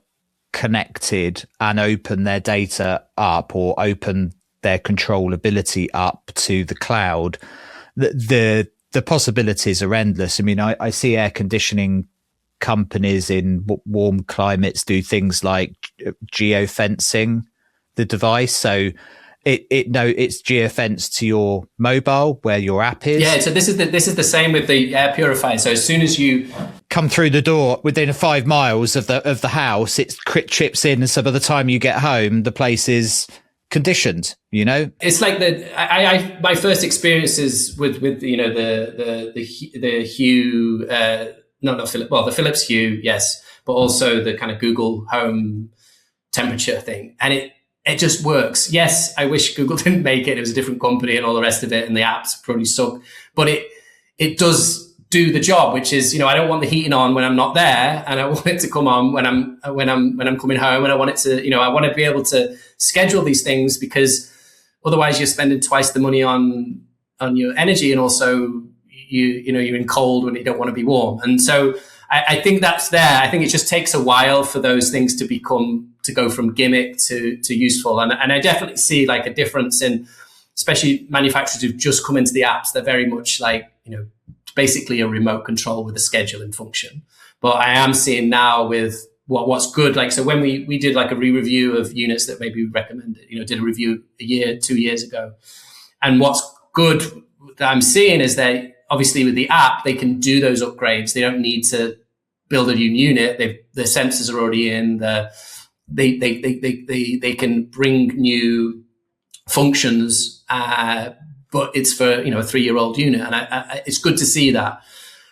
connected and open their data up, or open their controllability up to the cloud, the possibilities are endless. I mean, I see air conditioning companies in warm climates do things like geofencing the device, so it's geofenced to your mobile where your app is.
Yeah, so this is the same with the air purifier. So as soon as you
come through the door within 5 miles of the house, it chips in, and so by the time you get home, the place is conditioned. It's
like my first experiences with the Hue, not Philips, well, the Philips Hue, yes, but also the kind of Google Home temperature thing, and it just works. Yes, I wish Google didn't make it. It was a different company and all the rest of it, and the apps probably suck. But it does do the job, which is, I don't want the heating on when I'm not there, and I want it to come on when I'm coming home, and I want it to, I want to be able to schedule these things, because otherwise you're spending twice the money on your energy, and also you're in cold when you don't want to be warm. And so I think that's there. I think it just takes a while for those things to go from gimmick to useful. And I definitely see like a difference in, especially manufacturers who've just come into the apps. They're very much like, basically a remote control with a scheduling function. But I am seeing now with what's good. Like, so when we did like a re-review of units that maybe we recommended, did a review 2 years ago. And what's good that I'm seeing is that obviously with the app, they can do those upgrades. They don't need to build a new unit. The sensors are already in. They can bring new functions, but it's for a 3-year-old unit, and it's good to see that.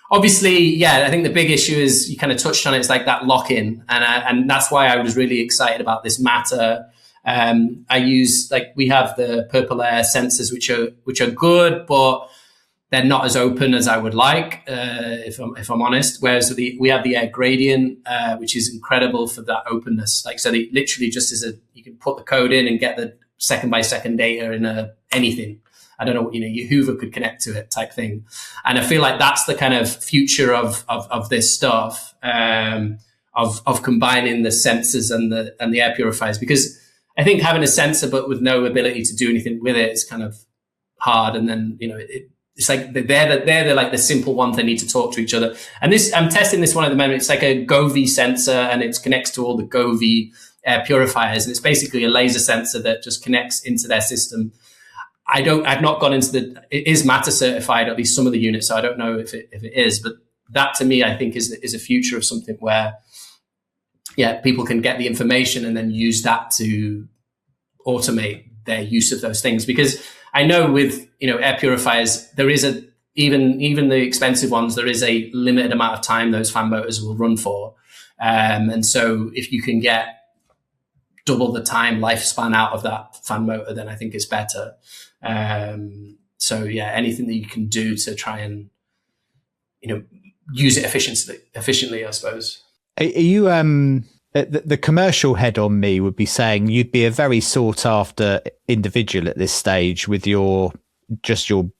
Obviously, yeah, I think the big issue is, you kind of touched on it, it's like that lock-in, and that's why I was really excited about this Matter. I use, like, we have the purple air sensors, which are good, but they're not as open as I would like, if I'm honest. Whereas we have the air gradient, which is incredible for that openness. Like, so they literally just you can put the code in and get the second by second data in anything. I don't know, your Hoover could connect to it type thing. And I feel like that's the kind of future of this stuff, of combining the sensors and the air purifiers, because I think having a sensor but with no ability to do anything with it is kind of hard. And then, it's like they're like the simple ones. They need to talk to each other. And I'm testing this one at the moment. It's like a GoV sensor, and it connects to all the GoV air purifiers. And it's basically a laser sensor that just connects into their system. I've not gone into it is Matter certified, at least some of the units. So I don't know if it is, but that to me, I think is a future of something where, yeah, people can get the information and then use that to automate their use of those things. Because I know with, air purifiers, there is even the expensive ones, there is a limited amount of time those fan motors will run for. And so if you can get double the time lifespan out of that fan motor, then I think it's better. So yeah, anything that you can do to try and, use it efficiently, I suppose.
Are you, the commercial head on me would be saying you'd be a very sought after individual at this stage with your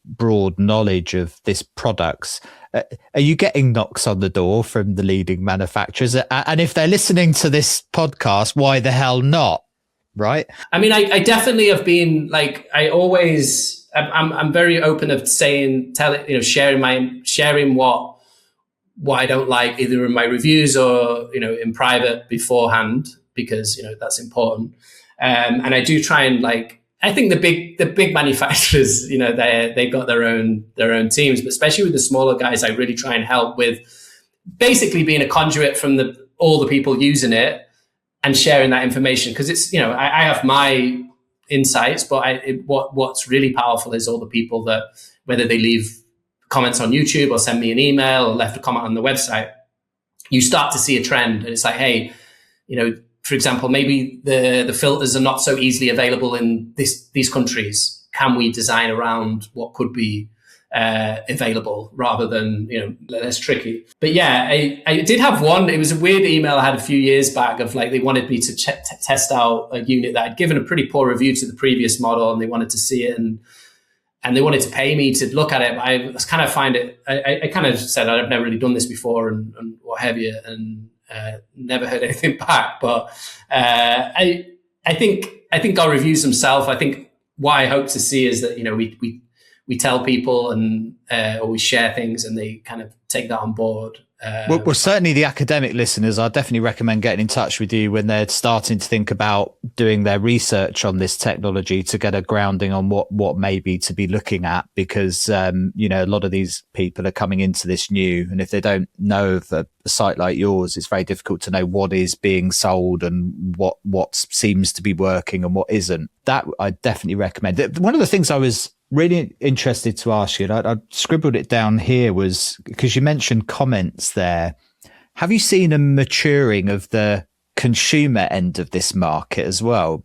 broad knowledge of this products. Are you getting knocks on the door from the leading manufacturers? And if they're listening to this podcast, why the hell not? Right? I
mean, I definitely have been like, I'm very open of saying, sharing what I don't like, either in my reviews or, in private beforehand, because, that's important. And I do try and I think the big manufacturers, they got their own teams, but especially with the smaller guys, I really try and help with basically being a conduit from all the people using it and sharing that information. Because it's, I have my insights, but what's really powerful is all the people that, whether they leave comments on YouTube or send me an email or left a comment on the website, you start to see a trend. And it's like, hey, for example, maybe the filters are not so easily available in these countries. Can we design around what could be available rather than, less tricky? But yeah, I did have one. It was a weird email I had a few years back of they wanted me to test out a unit that had given a pretty poor review to the previous model, and they wanted to see it and they wanted to pay me to look at it. But I kind of find it, I kind of said I've never really done this before and what have you, and never heard anything back. But I think our reviews themselves, I think what I hope to see is that, we tell people and or we share things and they kind of take that on board.
Well, certainly the academic listeners, I definitely recommend getting in touch with you when they're starting to think about doing their research on this technology to get a grounding on what may be to be looking at, because, a lot of these people are coming into this new, and if they don't know of a site like yours, it's very difficult to know what is being sold and what seems to be working and what isn't. That I definitely recommend. One of the things I was really interested to ask you, and I scribbled it down here, was because you mentioned comments there. Have you seen a maturing of the consumer end of this market as well?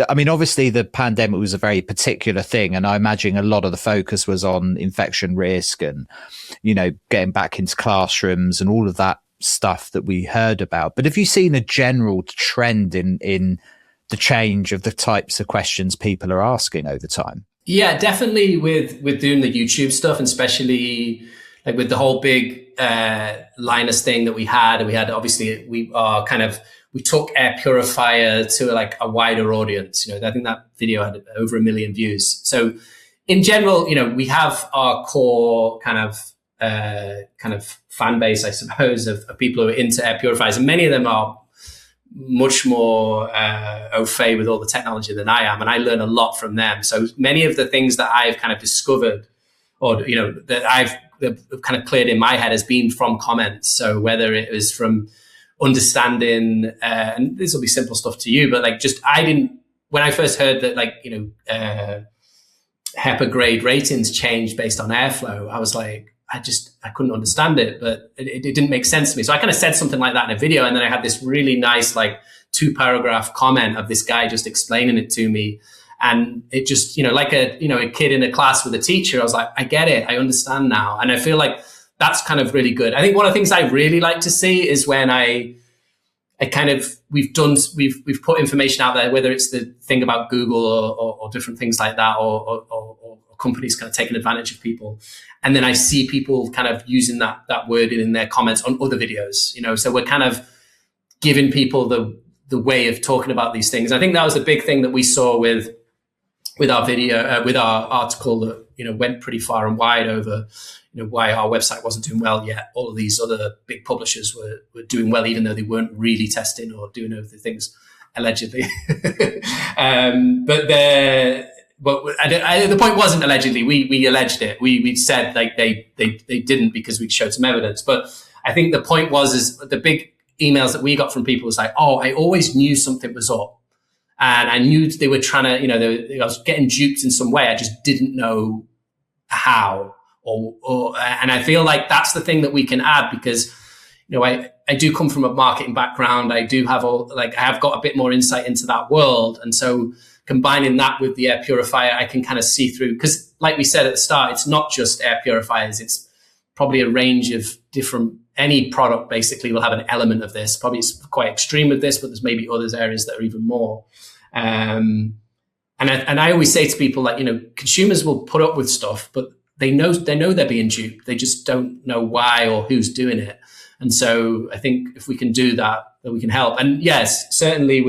I mean, obviously the pandemic was a very particular thing, and I imagine a lot of the focus was on infection risk and, getting back into classrooms and all of that stuff that we heard about. But have you seen a general trend in the change of the types of questions people are asking over time?
Yeah, definitely with doing the YouTube stuff, and especially like with the whole big Linus thing that we had. And we had, obviously, we took Air Purifier to like a wider audience. I think that video had over 1 million views. So in general, we have our core kind of fan base, I suppose, of people who are into air purifiers, and many of them are much more au fait with all the technology than I am, and I learn a lot from them. So many of the things that I've kind of discovered, or that I've kind of cleared in my head, has been from comments. So whether it was from understanding, and this will be simple stuff to you, but like when I first heard that HEPA grade ratings changed based on airflow, I was like, I couldn't understand it, but it didn't make sense to me. So I kind of said something like that in a video. And then I had this really nice, 2-paragraph comment of this guy just explaining it to me. And it just, like a kid in a class with a teacher, I was like, I get it. I understand now. And I feel like that's kind of really good. I think one of the things I really like to see is when we've put information out there, whether it's the thing about Google or different things like that, or companies kind of taking advantage of people. And then I see people kind of using that wording in their comments on other videos, so we're kind of giving people the way of talking about these things. I think that was a big thing that we saw with our video, with our article that, went pretty far and wide over, why our website wasn't doing well yet. All of these other big publishers were doing well, even though they weren't really testing or doing other things, allegedly. But the point wasn't allegedly. We alleged it. We said like they didn't, because we showed some evidence. But I think the point is the big emails that we got from people was like, oh, I always knew something was up, and I knew they were trying to, I was getting duped in some way. I just didn't know how. And I feel like that's the thing that we can add, because I do come from a marketing background. I do have I have got a bit more insight into that world, and so combining that with the air purifier, I can kind of see through, because like we said at the start, it's not just air purifiers. It's probably a range of different, any product basically will have an element of this. Probably it's quite extreme with this, but there's maybe others areas that are even more. And I always say to people, consumers will put up with stuff, but they know they're being duped. They just don't know why or who's doing it. And so I think if we can do that, then we can help. And yes, certainly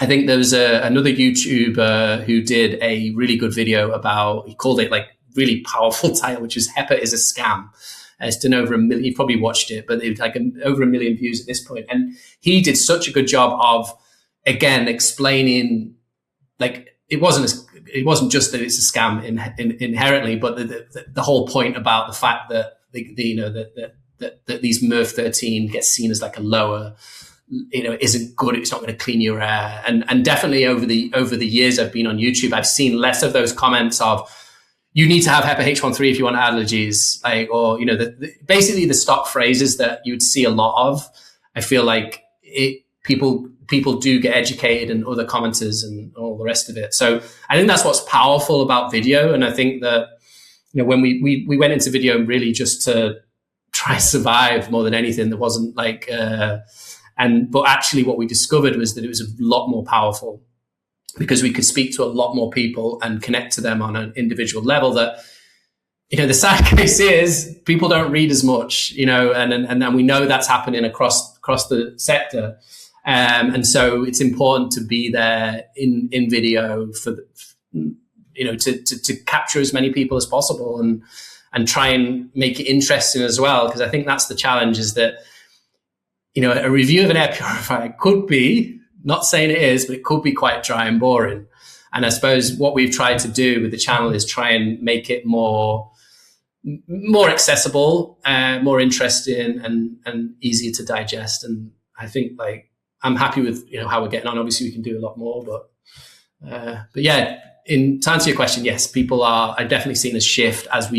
I think there was another YouTuber who did a really good video about, he called it really powerful title, which is HEPA is a scam. It's done over 1 million. You've probably watched it, but it was over 1 million views at this point. And he did such a good job of, again, explaining, it wasn't just that it's a scam inherently, but the whole point about the fact that that these MERV 13 gets seen as a lower, isn't good. It's not going to clean your air. And definitely over the years I've been on YouTube, I've seen less of those comments of, you need to have HEPA H13 if you want allergies, basically the stock phrases that you would see a lot of. I feel like people do get educated, and other commenters and all the rest of it. So I think that's what's powerful about video. And I think that, when we went into video really just to try to survive more than anything, there wasn't but actually what we discovered was that it was a lot more powerful, because we could speak to a lot more people and connect to them on an individual level. That, the sad case is people don't read as much, and we know that's happening across the sector. And so it's important to be there in video for to capture as many people as possible and try and make it interesting as well. Because I think that's the challenge, is that, a review of an air purifier could be, not saying it is, but it could be quite dry and boring. And I suppose what we've tried to do with the channel is try and make it more accessible, more interesting and easier to digest. And I think I'm happy with, how we're getting on. Obviously we can do a lot more, but yeah, to answer your question, yes, people are definitely seeing a shift as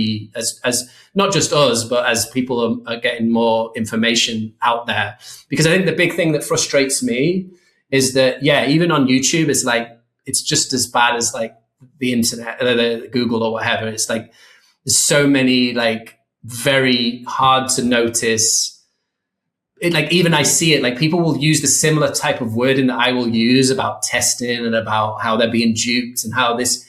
not just us, but as people are getting more information out there. Because I think the big thing that frustrates me is that, yeah, even on YouTube, it's just as bad as the internet, the Google or whatever. It's there's so many very hard to notice. Even I see it, people will use the similar type of wording that I will use about testing and about how they're being duped and how this,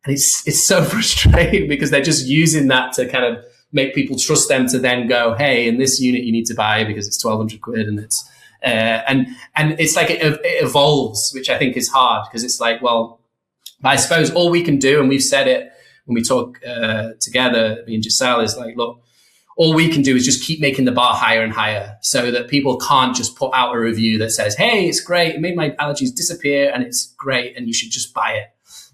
and it's so frustrating because they're just using that to kind of make people trust them to then go, hey, in this unit you need to buy because it's 1,200 quid and it's, and it's it evolves, which I think is hard because it's well, I suppose all we can do, and we've said it when we talk together, me and Giselle, is look, all we can do is just keep making the bar higher and higher so that people can't just put out a review that says, hey, it's great, it made my allergies disappear and it's great and you should just buy it.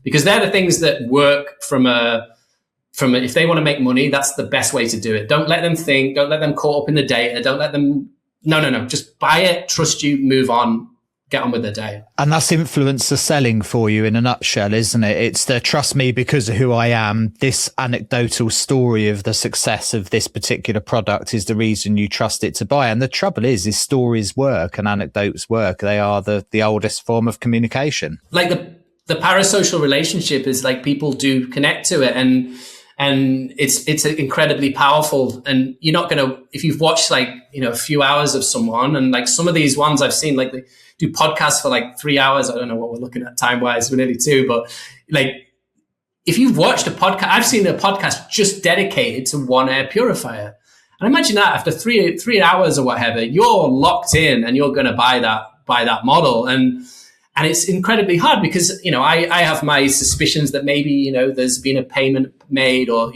Because they're the things that work from if they want to make money, that's the best way to do it. Don't let them think, don't let them caught up in the data, don't let them, no, just buy it, trust you, move on, get on with their day.
And that's influencer selling for you in a nutshell, isn't it? It's the trust me because of who I am. This anecdotal story of the success of this particular product is the reason you trust it to buy. And the trouble is stories work and anecdotes work. They are the oldest form of communication.
The parasocial relationship is people do connect to it, and it's incredibly powerful. And you're not going to, if you've watched a few hours of someone, and some of these ones I've seen, they do podcasts for 3 hours. I don't know what we're looking at time wise, we're nearly 2, but if you've watched a podcast, I've seen a podcast just dedicated to one air purifier. And imagine that after three hours or whatever, you're locked in and you're going to buy that model. And it's incredibly hard because, I have my suspicions that maybe, there's been a payment made, or,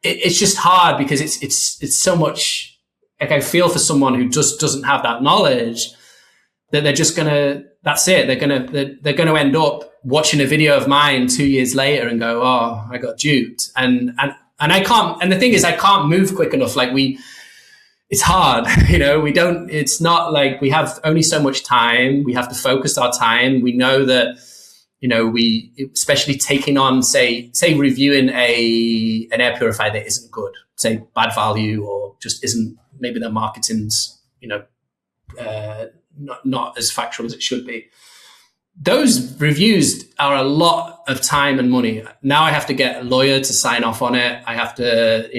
it's just hard because it's so much, I feel for someone who just doesn't have that knowledge, that they're just that's it. They're going to end up watching a video of mine 2 years later and go, oh, I got duped. And I can't, and the thing is, I can't move quick enough. It's hard, it's not we have only so much time. We have to focus our time. We know that, we, especially taking on, say reviewing an air purifier that isn't good, say bad value, or just isn't, maybe their marketing's, not as factual as it should be. Those reviews are a lot of time and money. Now I have to get a lawyer to sign off on it. I have to,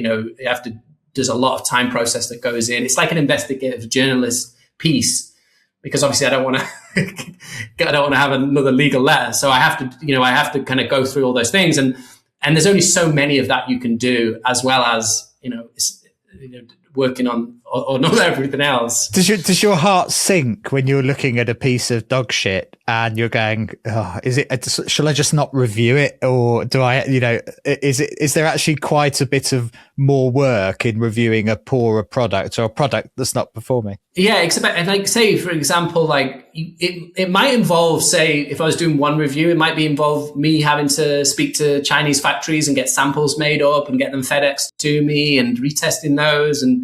there's a lot of time process that goes in. It's like an investigative journalist piece, because obviously I don't want to have another legal letter. So I have to kind of go through all those things. And there's only so many of that you can do, as well as, working on or not everything else. Does your heart sink when you're looking at a piece of dog shit and you're going, oh, shall I just not review it? Or do I, is there actually quite a bit of more work in reviewing a poorer product or a product that's not performing? Yeah, except say, for example, it might involve, say, if I was doing one review, it might involve me having to speak to Chinese factories and get samples made up and get them FedEx to me and retesting those, and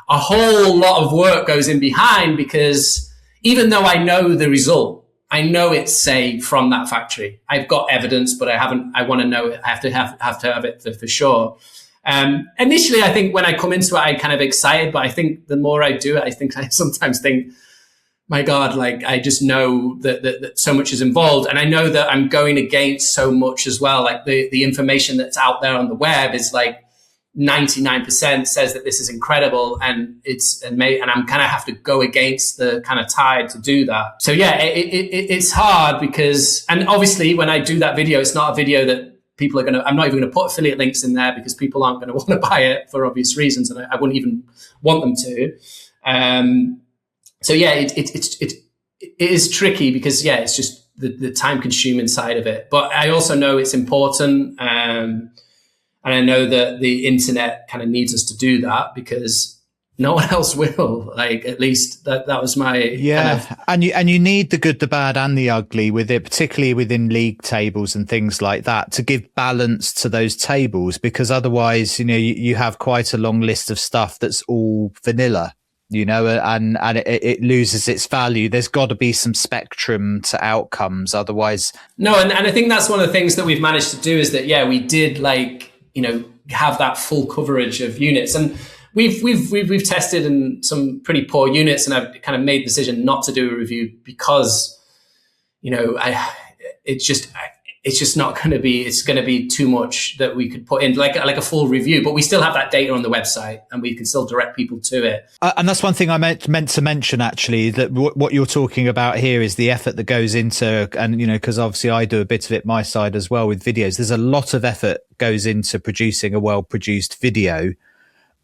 a whole lot of work goes in behind, because even though I know the result, I know it's, say, from that factory. I've got evidence, but I want to know it. I have to have it for sure. Initially, I think when I come into it, I'm kind of excited, but I think the more I do it, I sometimes think, my God, I just know that so much is involved. And I know that I'm going against so much as well. The information that's out there on the web is 99% says that this is incredible, and I'm kind of have to go against the kind of tide to do that. So yeah, it's hard because, and obviously when I do that video, it's not a video that people are I'm not even going to put affiliate links in there, because people aren't going to want to buy it for obvious reasons, and I wouldn't even want them to. So yeah, it is tricky because it's just the time consuming side of it. But I also know it's important. And I know that the internet kind of needs us to do that because no one else will. Like, at least that was my
and you need the good, the bad, and the ugly with it, particularly within league tables and things like that, to give balance to those tables. Because otherwise, you have quite a long list of stuff that's all vanilla, and it loses its value. There's got to be some spectrum to outcomes, otherwise.
No, and I think that's one of the things that we've managed to do is that we did have that full coverage of units. And we've tested in some pretty poor units, and I've kind of made the decision not to do a review because, it's just not going to be, it's going to be too much that we could put in like a full review, but we still have that data on the website and we can still direct people to it.
And that's one thing I meant to mention, actually, that what you're talking about here is the effort that goes into, and, because obviously I do a bit of it my side as well with videos. There's a lot of effort goes into producing a well-produced video,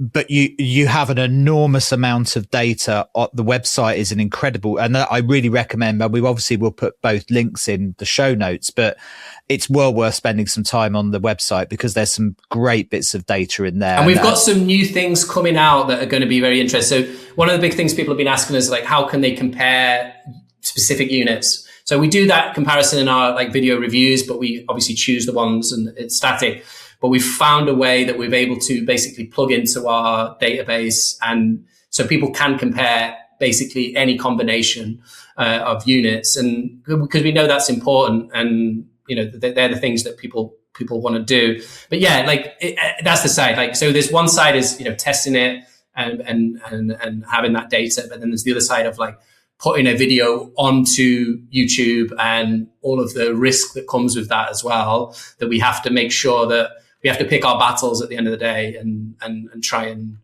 but you have an enormous amount of data. The website is an incredible, and I really recommend, we obviously will put both links in the show notes, but it's well worth spending some time on the website because there's some great bits of data in there.
And we've got some new things coming out that are going to be very interesting. So one of the big things people have been asking us, like, how can they compare specific units? So we do that comparison in our video reviews, but we obviously choose the ones and it's static. But we've found a way that we're able to basically plug into our database. And so people can compare basically any combination of units. And because we know that's important and, they're the things that people want to do. But that's the side. So there's one side is, testing it and having that data. But then there's the other side of putting a video onto YouTube and all of the risk that comes with that as well, that we have to make sure that we have to pick our battles at the end of the day and try and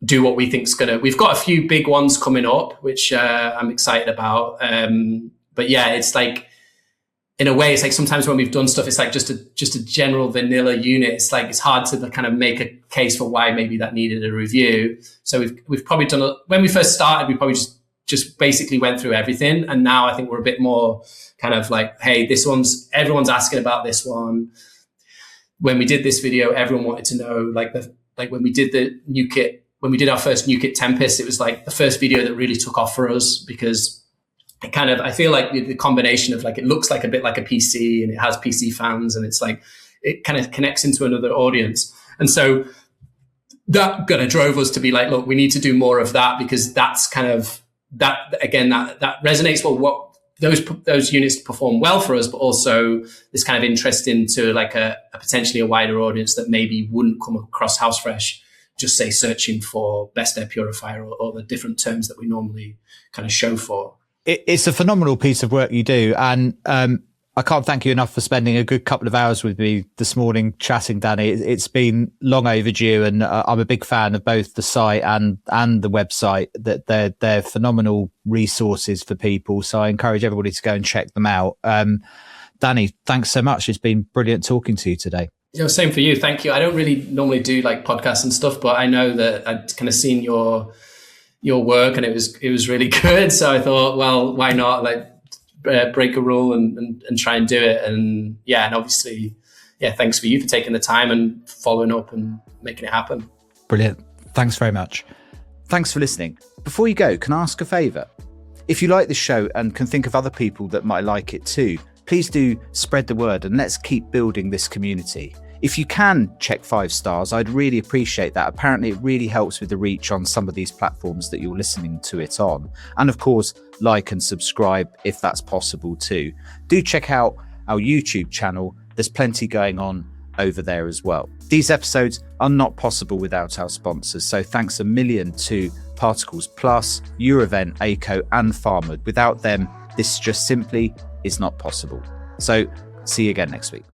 do what we think is we've got a few big ones coming up, which I'm excited about. But it's in a way, it's sometimes when we've done stuff, it's just a general vanilla unit. It's hard to kind of make a case for why maybe that needed a review. So we've probably done when we first started, we probably just basically went through everything. And now I think we're a bit more kind of hey, everyone's asking about this one. When we did this video, everyone wanted to know, when we did the new kit, when we did our first new kit Tempest, it was the first video that really took off for us because it I feel like the combination of it looks a bit like a PC and it has PC fans and it kind of connects into another audience. And so that kind of drove us to be look, we need to do more of that because that's kind of that resonates well, what those units perform well for us, but also this kind of interest into a potentially a wider audience that maybe wouldn't come across Housefresh, just say searching for best air purifier or the different terms that we normally kind of show for.
It's a phenomenal piece of work you do. And I can't thank you enough for spending a good couple of hours with me this morning chatting, Danny. It's been long overdue, and I'm a big fan of both the site and the website. That they're phenomenal resources for people. So I encourage everybody to go and check them out. Danny, thanks so much. It's been brilliant talking to you today.
Same for you. Thank you. I don't really normally do podcasts and stuff, but I know that I'd kind of seen your work and it was really good. So I thought, well, why not break a rule and try and do it. And and obviously, thanks for you for taking the time and following up and making it happen.
Brilliant. Thanks very much. Thanks for listening. Before you go, can I ask a favour? If you like this show and can think of other people that might like it too, please do spread the word and let's keep building this community. If you can check 5 stars, I'd really appreciate that. Apparently, it really helps with the reach on some of these platforms that you're listening to it on. And of course, like and subscribe if that's possible too. Do check out our YouTube channel. There's plenty going on over there as well. These episodes are not possible without our sponsors. So thanks a million to Particles Plus, Eurovent, ACO and Farmwood. Without them, this just simply is not possible. So see you again next week.